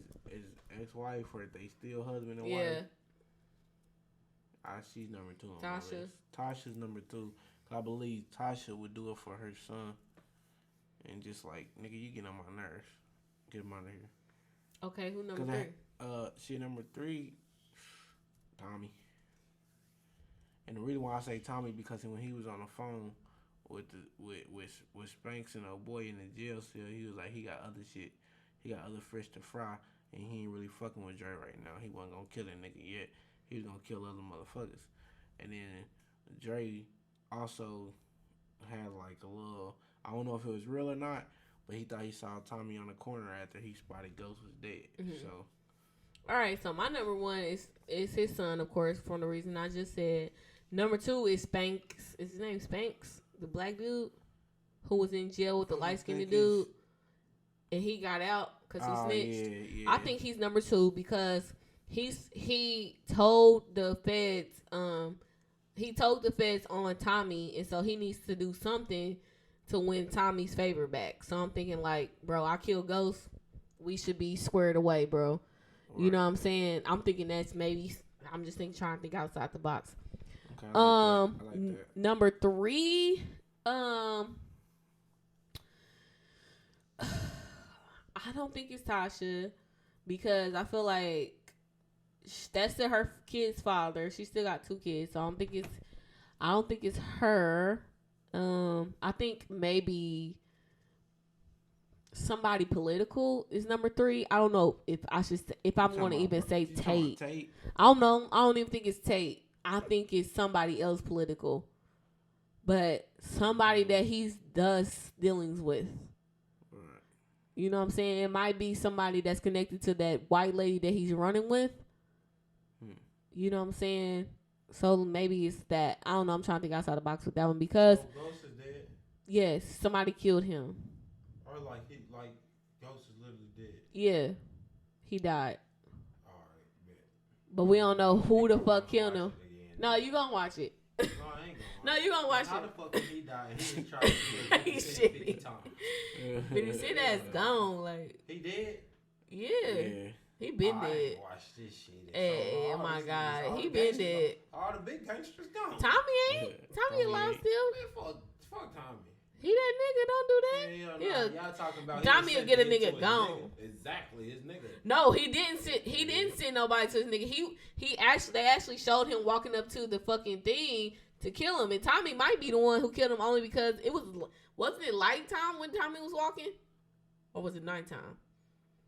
ex-wife, or they still husband and wife. She's number 2 on my list. Tasha's number 2. I believe Tasha would do it for her son. And just like, nigga, you get on my nerves. Get him out of here. Okay, who number 3? She number 3, Tommy. And the reason why I say Tommy, because when he was on the phone with Spanks and old boy in the jail cell, he was like, he got other shit. He got other fish to fry, and he ain't really fucking with Dre right now. He wasn't gonna kill that nigga yet. He was gonna kill other motherfuckers. And then Dre also had like a little, I don't know if it was real or not, but he thought he saw Tommy on the corner after he spotted Ghost was dead. Mm-hmm. So, all right. So my number 1 is his son, of course, for the reason I just said. Number 2 is Spanks. Is his name Spanks, the black dude who was in jail with the light skinned dude, and he got out because he snitched. Yeah. I think he's number 2 because he told the feds. He told the feds on Tommy, and so he needs to do something to win Tommy's favor back. So I'm thinking like, bro, I killed Ghost. We should be squared away, bro. Right. You know what I'm saying? I'm thinking that's maybe. I'm just trying to think outside the box. Okay, I like that. Number 3. I don't think it's Tasha because I feel like that's her kid's father. She still got 2 kids, so I don't think it's her. I think maybe somebody political is number 3. I don't know if I'm going to even say Tate. I don't know. I don't even think it's Tate. I think it's somebody else political, but somebody that he does dealings with. Right. You know what I'm saying? It might be somebody that's connected to that white lady that he's running with. You know what I'm saying? So maybe it's that. I don't know. I'm trying to think outside the box with that one because Ghost is dead. Yes, somebody killed him. Or like Ghost is literally dead. Yeah, he died. All right, man. But we don't know who the fuck killed him. No, you gonna watch it. No, I ain't gonna watch No, you gonna watch How it. the fuck did he die? He was trying to kill 50 times. But he said that's gone. Like he dead? Yeah. He been dead. I ain't watched this shit. Hey, oh my God. He been dead. All the big gangsters gone. Tommy ain't? Tommy alive still? Man, fuck Tommy. He that nigga, don't do that. Hell Yeah. nah. Y'all talking about Tommy he will get a sent it to nigga his gone. nigga. Exactly, his nigga. No, he didn't send nobody to his nigga. They actually showed him walking up to the fucking thing to kill him. And Tommy might be the one who killed him only because wasn't it nighttime when Tommy was walking? Or was it nighttime?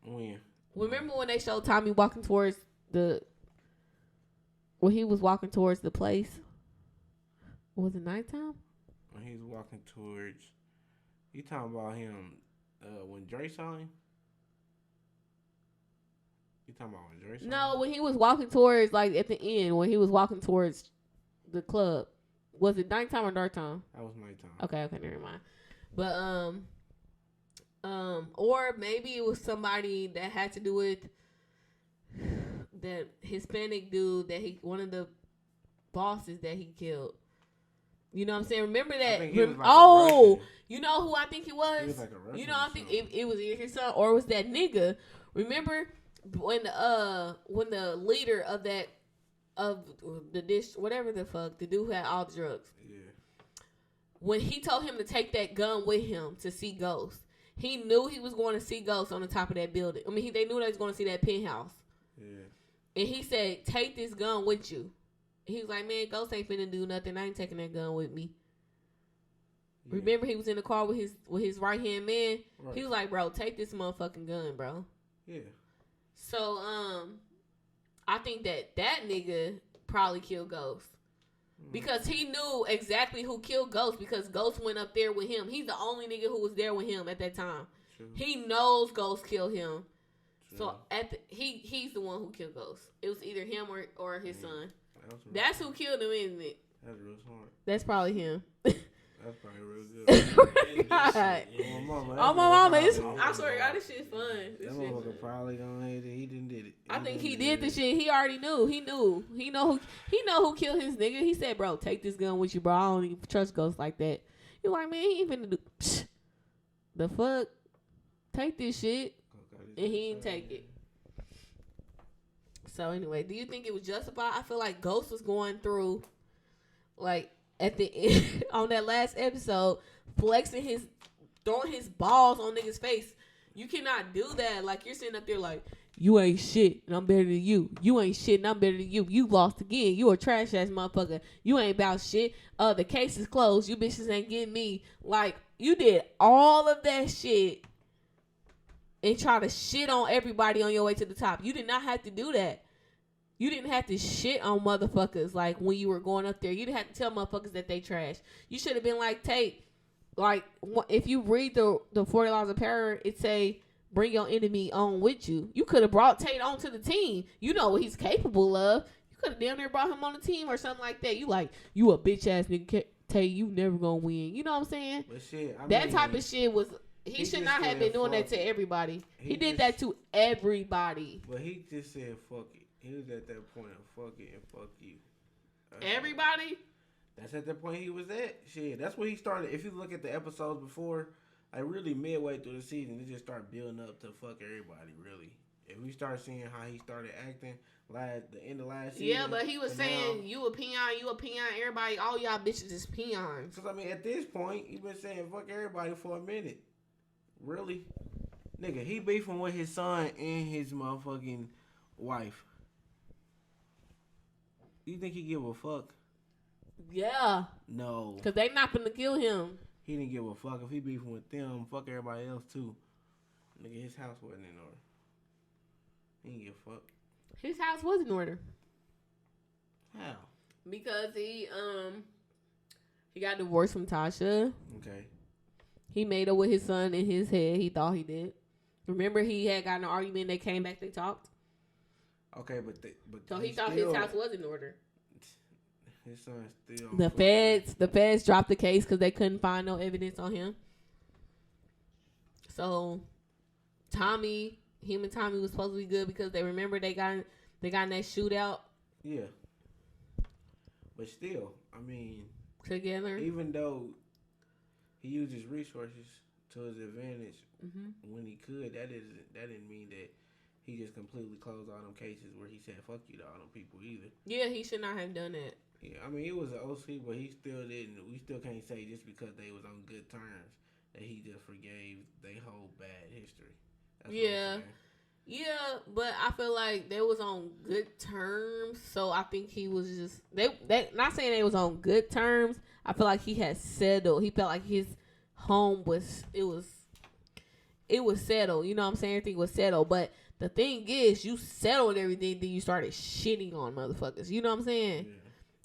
When? Remember when they showed Tommy walking towards when he was walking towards the place? Was it nighttime? When he was walking towards, you talking about him when Dre saw him? You talking about when Dre saw him? No, when he was walking towards, like at the end, when he was walking towards the club. Was it nighttime or dark time? That was nighttime. Okay, never mind. But or maybe it was somebody that had to do with that Hispanic dude that one of the bosses that he killed. You know what I'm saying? Remember that? You know who I think it was? He was like a Russian. You know, I think it was either his son or it was that nigga. Remember when the leader of the dish, whatever the fuck, the dude who had all the drugs. Yeah. When he told him to take that gun with him to see ghosts, he knew he was going to see ghosts on the top of that building. I mean, they knew they was going to see that penthouse. Yeah. And he said, "Take this gun with you." He was like, "Man, ghosts ain't finna do nothing. I ain't taking that gun with me." Yeah. Remember, he was in the car with his right hand man. Right. He was like, "Bro, take this motherfucking gun, bro." Yeah. So, I think that nigga probably killed Ghost. Because he knew exactly who killed Ghost because Ghost went up there with him. He's the only nigga who was there with him at that time. True. He knows Ghost killed him. True. So he's the one who killed Ghost. It was either him or his son. That's who killed him, isn't it? That's real smart. That's probably him. That's probably real good. God. Oh, my mama. I swear to God, this shit's fun. That motherfucker probably gonna hate it. He didn't did it. I think he did the shit. He already knew. He know who killed his nigga. He said, "Bro, take this gun with you, bro. I don't even trust ghosts like that." You like, man, he ain't finna do the fuck. Take this shit, and he didn't take it. So anyway, do you think it was justified? I feel like Ghost was going through, like at the end on that last episode, flexing throwing his balls on niggas' face. You cannot do that. Like, you're sitting up there like, you ain't shit and I'm better than you. You ain't shit and I'm better than you. You lost again. You a trash ass motherfucker. You ain't about shit. The case is closed. You bitches ain't getting me. Like, you did all of that shit and try to shit on everybody on your way to the top. You did not have to do that. You didn't have to shit on motherfuckers like when you were going up there. You didn't have to tell motherfuckers that they trash. You should have been like, Tate, like, if you read the 40 Laws of Power, it say, bring your enemy on with you. You could have brought Tate on to the team. You know what he's capable of. You could have damn near brought him on the team or something like that. You like, you a bitch ass nigga, Tate, you never gonna win. You know what I'm saying? But shit, that type of shit was, he should not have been doing that to everybody. He did that to everybody. But he just said, fuck it. He was at that point of fuck it and fuck you. Everybody? That's at the point he was at. Shit, that's where he started. If you look at the episodes before, like really midway through the season, it just started building up to fuck everybody, really. If we start seeing how he started acting the end of last season. Yeah, but he was saying, you a peon, everybody, all y'all bitches is peons. Because, I mean, at this point, he been saying fuck everybody for a minute. Really? Nigga, he beefing with his son and his motherfucking wife. You think he give a fuck? Yeah. No. Because they not finna kill him. He didn't give a fuck. If he beefing with them, fuck everybody else too. Nigga, his house wasn't in order. He didn't give a fuck. His house was in order. How? Because he got divorced from Tasha. Okay. He made up with his son in his head. He thought he did. Remember he had gotten an argument, they came back, they talked? Okay, but so he thought his house was in order. His son's still. The feds dropped the case because they couldn't find no evidence on him. So, him and Tommy was supposed to be good because they got in that shootout. Yeah. But still, I mean, together. Even though he used his resources to his advantage when he could, that didn't mean that he just completely closed all them cases where he said fuck you to all them people either. Yeah, he should not have done that. Yeah, I mean, it was an OC, but he still didn't. We still can't say just because they was on good terms that he just forgave they whole bad history. That's Yeah. Yeah, but I feel like they was on good terms, so I think he was just they not saying they was on good terms. I feel like he had settled. He felt like his home was settled. You know what I'm saying? Everything was settled. But the thing is, you settled everything, then you started shitting on motherfuckers. You know what I'm saying? Yeah.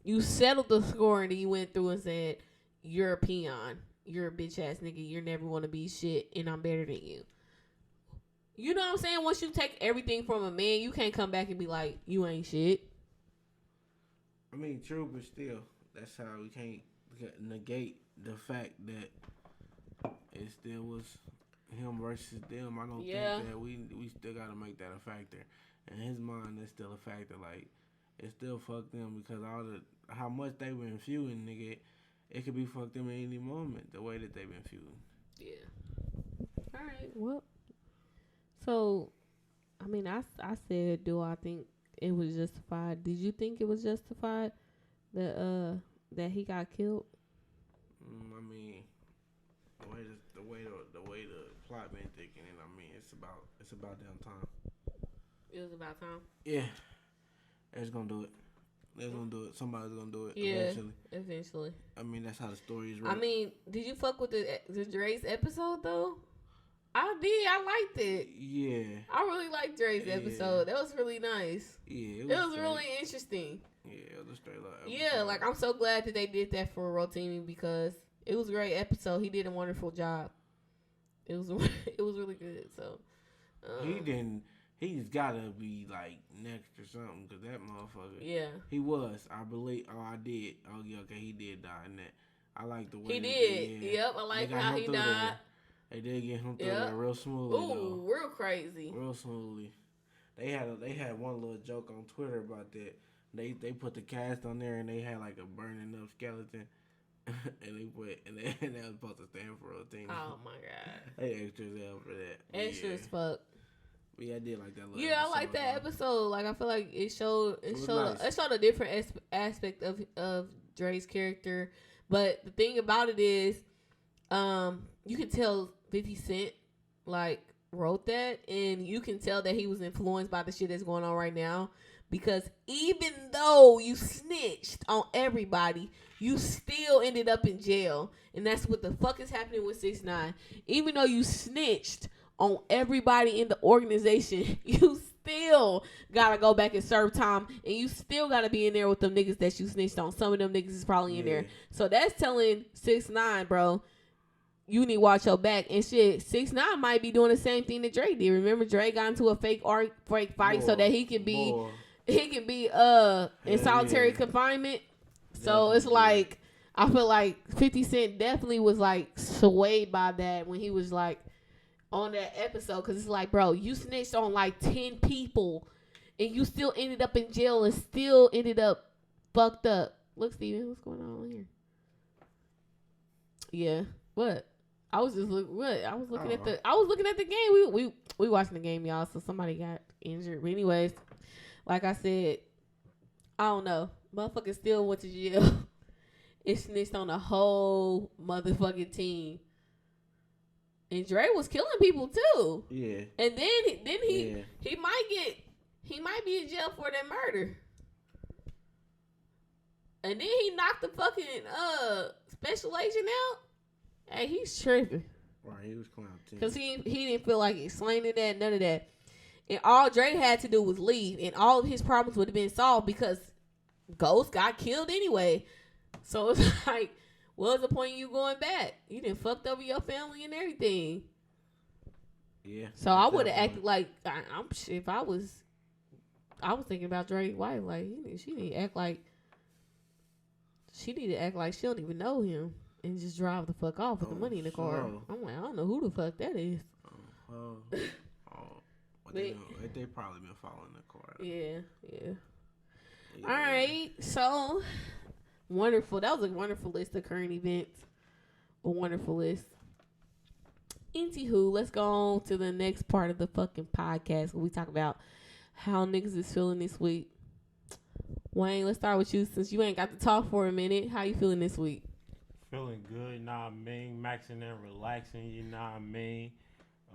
You settled the score, and then you went through and said, "You're a peon. You're a bitch ass nigga. You're never gonna be shit, and I'm better than you." You know what I'm saying? Once you take everything from a man, you can't come back and be like, you ain't shit. I mean, true, but still, that's how we can't negate the fact that it still was him versus them. I don't think that we still got to make that a factor. In his mind, it's still a factor. Like, it still fucked them because how much they been feuding, nigga, it could be fucked them at any moment, the way that they been feuding. Yeah. All right, well. So, I mean, I said, do I think it was justified? Did you think it was justified that he got killed? I mean, the way the plot been thinking, and I mean, it's about damn time. It was about time. Yeah, it's gonna do it. They're gonna do it. Somebody's gonna do it. Yeah, eventually. I mean, that's how the story is written. I mean, did you fuck with the Dre's episode though? I did. I liked it. Yeah. I really liked Dre's episode. That was really nice. Yeah. It was really interesting. Yeah, it was a straight up episode. Yeah, like I'm so glad that they did that for Rotimi because it was a great episode. He did a wonderful job. It was really good. So He's gotta be like next or something because that motherfucker. Yeah. He was. I believe. Oh, I did. Oh yeah. Okay, he did die in that. I like the way he did. Yep. I like how he died. They did get him through there real smoothly. Ooh, real crazy. Real smoothly. They had one little joke on Twitter about that. They put the cast on there and they had like a burning up skeleton, and that was supposed to stand for a thing. Oh my god. They extra as hell for that. Extra as fuck. But yeah, I did like that. Yeah, I like that episode. Like I feel like it showed a different aspect of Dre's character. But the thing about it is, you can tell 50 Cent like wrote that, and you can tell that he was influenced by the shit that's going on right now, because even though you snitched on everybody, you still ended up in jail, and that's what the fuck is happening with 6ix9ine. Even though you snitched on everybody in the organization, you still gotta go back and serve time, and you still gotta be in there with them niggas that you snitched on. Some of them niggas is probably in there, so that's telling 6ix9ine, bro, you need to watch your back. And shit, 6ix9ine might be doing the same thing that Dre did. Remember, Dre got into a fake fight so that he can be in solitary confinement. So it's like, I feel like 50 Cent definitely was like swayed by that when he was like on that episode, because it's like, bro, you snitched on like 10 people and you still ended up in jail and still ended up fucked up. Look, Steven, what's going on here? Yeah, what? I was looking at the game. We watching the game, y'all. So somebody got injured. But anyways, like I said, I don't know. Motherfucker still went to jail. It snitched on the whole motherfucking team. And Dre was killing people too. Yeah. And then he might be in jail for that murder. And then he knocked the fucking special agent out. Hey, he's tripping. Right, he was clown too. Because he didn't feel like explaining that, none of that. And all Dre had to do was leave, and all of his problems would have been solved because Ghost got killed anyway. So it's like, what's the point of you going back? You done fucked over your family and everything. Yeah. So I would have acted like, if I was thinking about Dre's wife, like, she need to act like she don't even know him. And just drive the fuck off with the money in the car. I'm like, I don't know who the fuck that is. They probably been following the car. Yeah. All right, so wonderful. That was a wonderful list of current events. A wonderful list. Anywho, let's go on to the next part of the fucking podcast where we talk about how niggas is feeling this week. Wayne, let's start with you since you ain't got to talk for a minute. How you feeling this week? Feeling good, you know what I mean? Maxing and relaxing, you know what I mean?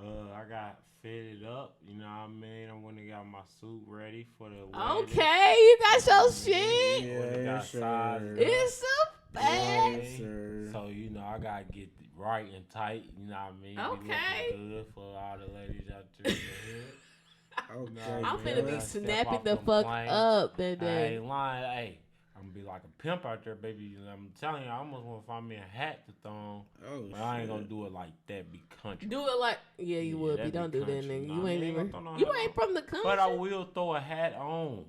I got fitted up, you know what I mean? I'm gonna get my suit ready for the wedding. Okay, you got your shit. Yeah, sure. It's a bad. Yes, sir. So, you know, I gotta get right and tight, you know what I mean? Okay. Be looking good for all the ladies out there in the hood. Okay. I'm man. finna be I step snapping off the them fuck planes. up that I day. ain't lying. Hey, I'm gonna be like a pimp out there, baby. You know, I'm telling you, I almost want to find me a hat to throw on. Oh, But I ain't gonna do it like that. Be country. Do it like, yeah, you Yeah, would be. that'd Don't be do that, country. nigga. Nah, You ain't man, even. don't throw no You hat ain't on. from the country. But I will throw a hat on.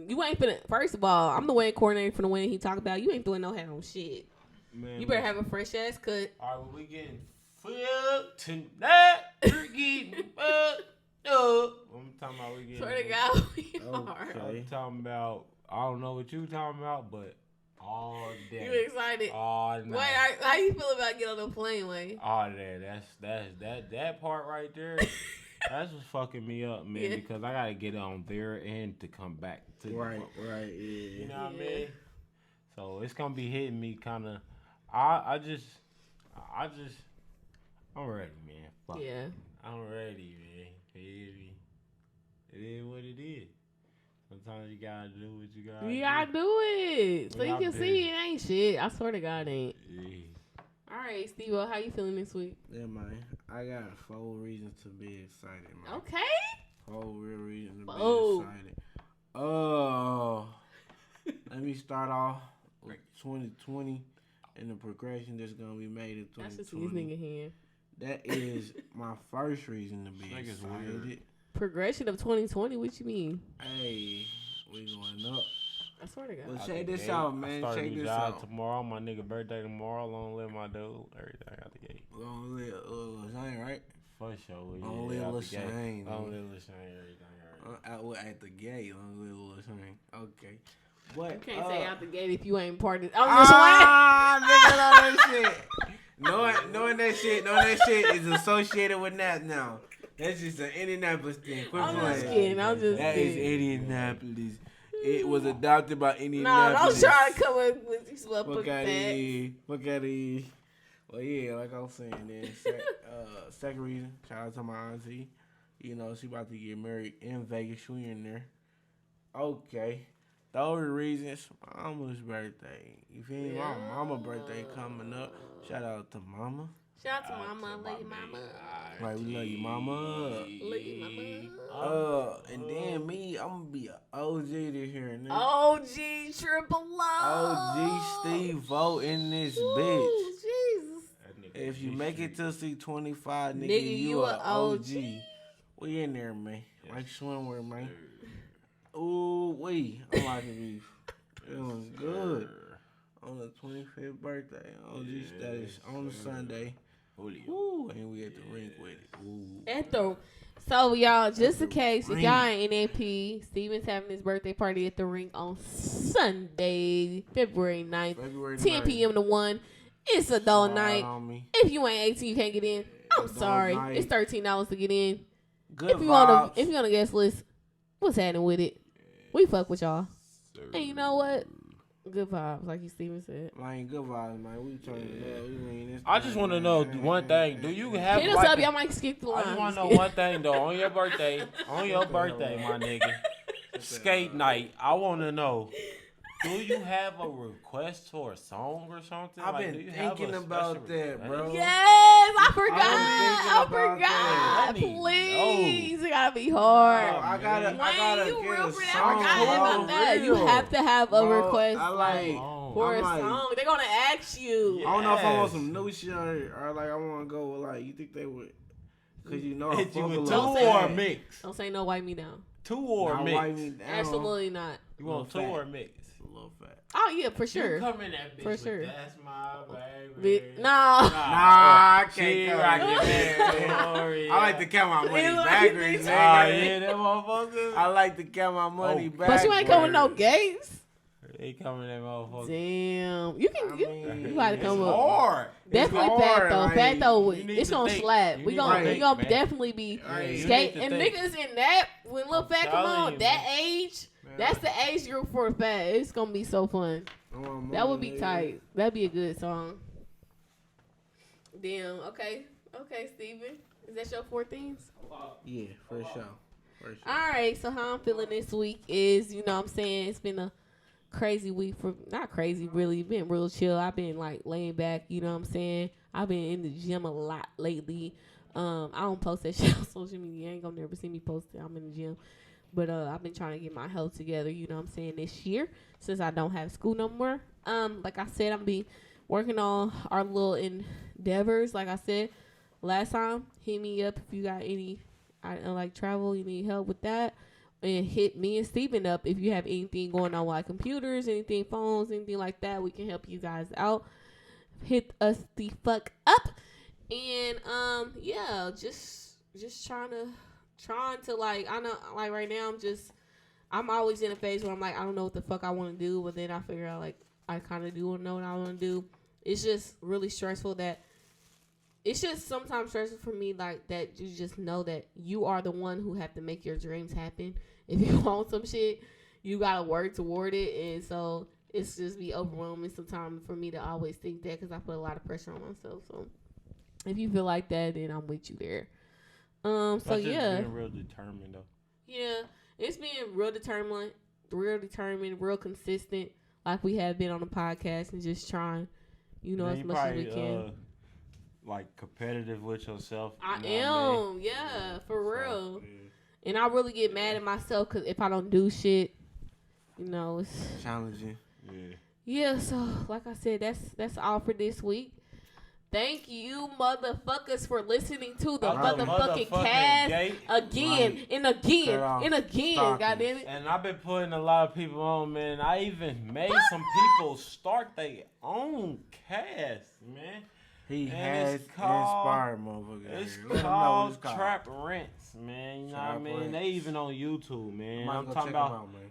You ain't finna. First of all, I'm the wedding coordinator for the wedding he talked about. You ain't throwing no hat on shit. Man, You better have a fresh ass cut. All right, well, we getting fucked tonight. We're getting fucked up. I'm talking about we getting. Swear to God, we are. Okay. I'm talking about. I don't know what you talking about, but all day. You excited? All Wait, night. how you feel about getting on the plane, Wayne? All day. That part right there. That's what's fucking me up, man. Yeah. Because I gotta get on there and to come back to Right, the right, yeah. You know what I Yeah. mean? So it's gonna be hitting me kind of. I'm ready, man. Fuck. Yeah. I'm ready, man. Baby. It is what it is. Sometimes you gotta do what you gotta You gotta do it. So We you out can there. see it ain't shit. I swear to God, it ain't. Yeah. All right, Steve-O, how you feeling this week? Yeah, man. I got 4 reasons to be excited, man. Okay. 4 real reasons to Oh. be excited. Oh, let me start off with 2020 and the progression that's gonna be made in That's just 2020. these nigga hand. That is my first reason to be Niggas excited. weird. Progression of 2020, what you mean? Hey, we going up. I swear to God. Well, Out check the this gate. out, I man. start a Check new this job out. tomorrow. My nigga birthday tomorrow. Long live my dude. Everything out the gate. Long live Lasagna, right? For sure. Long Yeah, live out the gate. Lasagna. Long live Lasagna. Everything. Alright. At the gate. Long live Lasagna. Okay. But, You can't say out the gate if you ain't part of I'm Ah, nigga, know that shit. Knowing that shit is associated with that now. That's just an Indianapolis thing. Quit I'm just playing. kidding. I'm just That is kidding. Indianapolis. It was adopted by No, Indianapolis. don't try to come up with these Fuck motherfucking out of facts. here. Fuck out of here. Well, yeah, like I was saying, then second reason, shout out to my auntie. You know, she about to get married in Vegas. We in there. Okay. Those are reasons. Mama's birthday. You feel me? My mama birthday coming up. Shout out to mama. Shout out to mama, love you, mama. Right, we love you, mama. Love you, mama. And then me, I'm gonna be a OG this year, nigga. OG Triple OG Steve Vote in this Ooh, bitch. Jesus. That nigga If you G make it Street. to C25, nigga, Nigga, you you a a OG. We in there, man. Like swimwear, man. Ooh, wee. I'm liking beef. Feeling good. On the 25th birthday. OG status on the Sunday. Ooh, and we at the rink with it. Ooh. So y'all, just in case, if Ring. y'all ain't NAP, Steven's having his birthday party at the rink on Sunday, February 9th, February 10 p.m. to 1. It's adult night. On me. If you ain't 18, you can't get in. I'm Adult sorry. night. It's $13 to get in. Good If you on vibes. the guest list, what's happening with it? We fuck with y'all. And you know what? Good vibes, like you Steven said. Man, good vibes, man. We turning it up. We mean this I just thing, want to man. know one thing. Do you have Hit us like up, a- y'all might skip the I line. just want to know one thing though. On your birthday, my nigga, skate night. I want to know. Do you have a request for a song or something? I've Like, been do you have a thinking special about that, request? bro. Yes, I forgot. thinking I about that. forgot. I need Please, it gotta be hard. Bro, I gotta Wayne, you get real a for that? song. I forgot about bro. that. You Real. have to have a Bro, request I like. for I'm a like- song. They're gonna ask you. I don't know if I want Yes. some new shit or like I want to go with like you think they would, cause you know I Hit you fuck with with two Don't Lil say or Fat. mix. Don't say no, wipe me down. Two or Now mix. wipe me down. Absolutely not. You want two Lil Fat. or mix? Lil Fat. Oh yeah, for sure. You come in that bitch For with sure. That's my baby. Nah. Nah, I She can't go rockin' there. man. I like to count my money He like backwards, this. Oh nigga. yeah, them motherfuckers. I like to count my money Oh. backwards. But you ain't coming with no gates. They coming that motherfucker. Damn. You can. I You, mean, you gotta come it's up. hard. Definitely It's fat hard, though. like, Fat though. you need It's to gonna think. slap. You We need gonna to we gonna think, man. definitely be Right, you skate need to and think. niggas in that when little I'm fat come telling on you, that man. age. Man, That's the age group for a fact. It's gonna be so fun. That would be tight. That'd be a good song. Damn. Okay, Steven. Is that your 4 things? Yeah, for sure. All right. So how I'm feeling this week is, you know what I'm saying, it's been a crazy week for, not crazy really, been real chill. I've been like laying back, you know what I'm saying. I've been in the gym a lot lately. I don't post that shit on social media. You ain't gonna never see me post it. I'm in the gym. But I've been trying to get my health together, you know what I'm saying, this year since I don't have school no more. Like I said, I'm be working on our little endeavors. Like I said last time, hit me up if you got any like travel, you need help with that. And hit me and Steven up if you have anything going on with like computers, anything, phones, anything like that. We can help you guys out. Hit us the fuck up. And yeah, just trying to like, I know like right now I'm always in a phase where I'm like, I don't know what the fuck I want to do, but then I figure out like I kind of do know what I want to do. It's just really stressful that it's just sometimes stressful for me, like that you just know that you are the one who have to make your dreams happen. If you want some shit, you gotta work toward it, and so it's just be overwhelming sometimes for me to always think that because I put a lot of pressure on myself. So if you feel like that, then I'm with you there. So That's yeah, being real determined though. Yeah, it's being real determined, real consistent, like we have been on the podcast, and just trying, you know, as much as we can. Like competitive with yourself. I am, yeah, for real. Yeah. And I really get mad at myself because if I don't do shit, you know, it's challenging. Yeah. So like I said, that's all for this week. Thank you, motherfuckers, for listening to the motherfucking cast again and again and again. Goddamn it! And I've been putting a lot of people on, man. I even made some people start their own cast, man. He has inspired motherfuckers. It's called Trap Rents, man. You know what I mean? They even on YouTube, man. I'm talking about, man.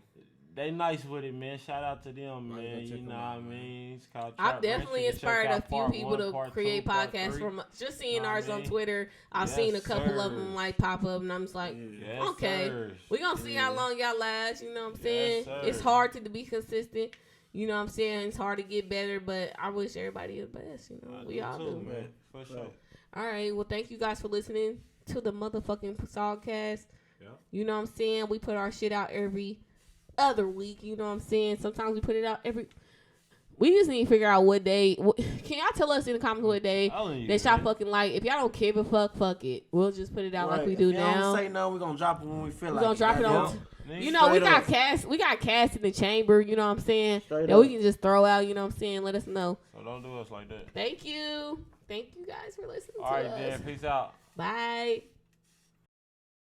They nice with it, man. Shout out to them, man. You know what I mean? It's called Trap I've definitely inspired a few people to create podcasts from just seeing ours on Twitter. I've seen a couple of them like pop up, and I'm just like, okay, we're going to see how long y'all last. You know what I'm saying? It's hard to be consistent. You know what I'm saying? It's hard to get better, but I wish everybody the best. You know, we all do. Man. For sure. All right. Well, thank you guys for listening to the motherfucking SawCast. Yeah. You know what I'm saying? We put our shit out every other week. You know what I'm saying? Sometimes we put it out every. We just need to figure out what day. Can y'all tell us in the comments what day that y'all fucking like? If y'all don't give a fuck it. We'll just put it out like we do now. Don't say no. We're gonna drop it when we feel like it. We're gonna drop it on. You know, we got cast in the chamber, you know what I'm saying? That we can just throw out, you know what I'm saying? Let us know. So don't do us like that. Thank you. Thank you guys for listening to us. All right, then. Peace out. Bye.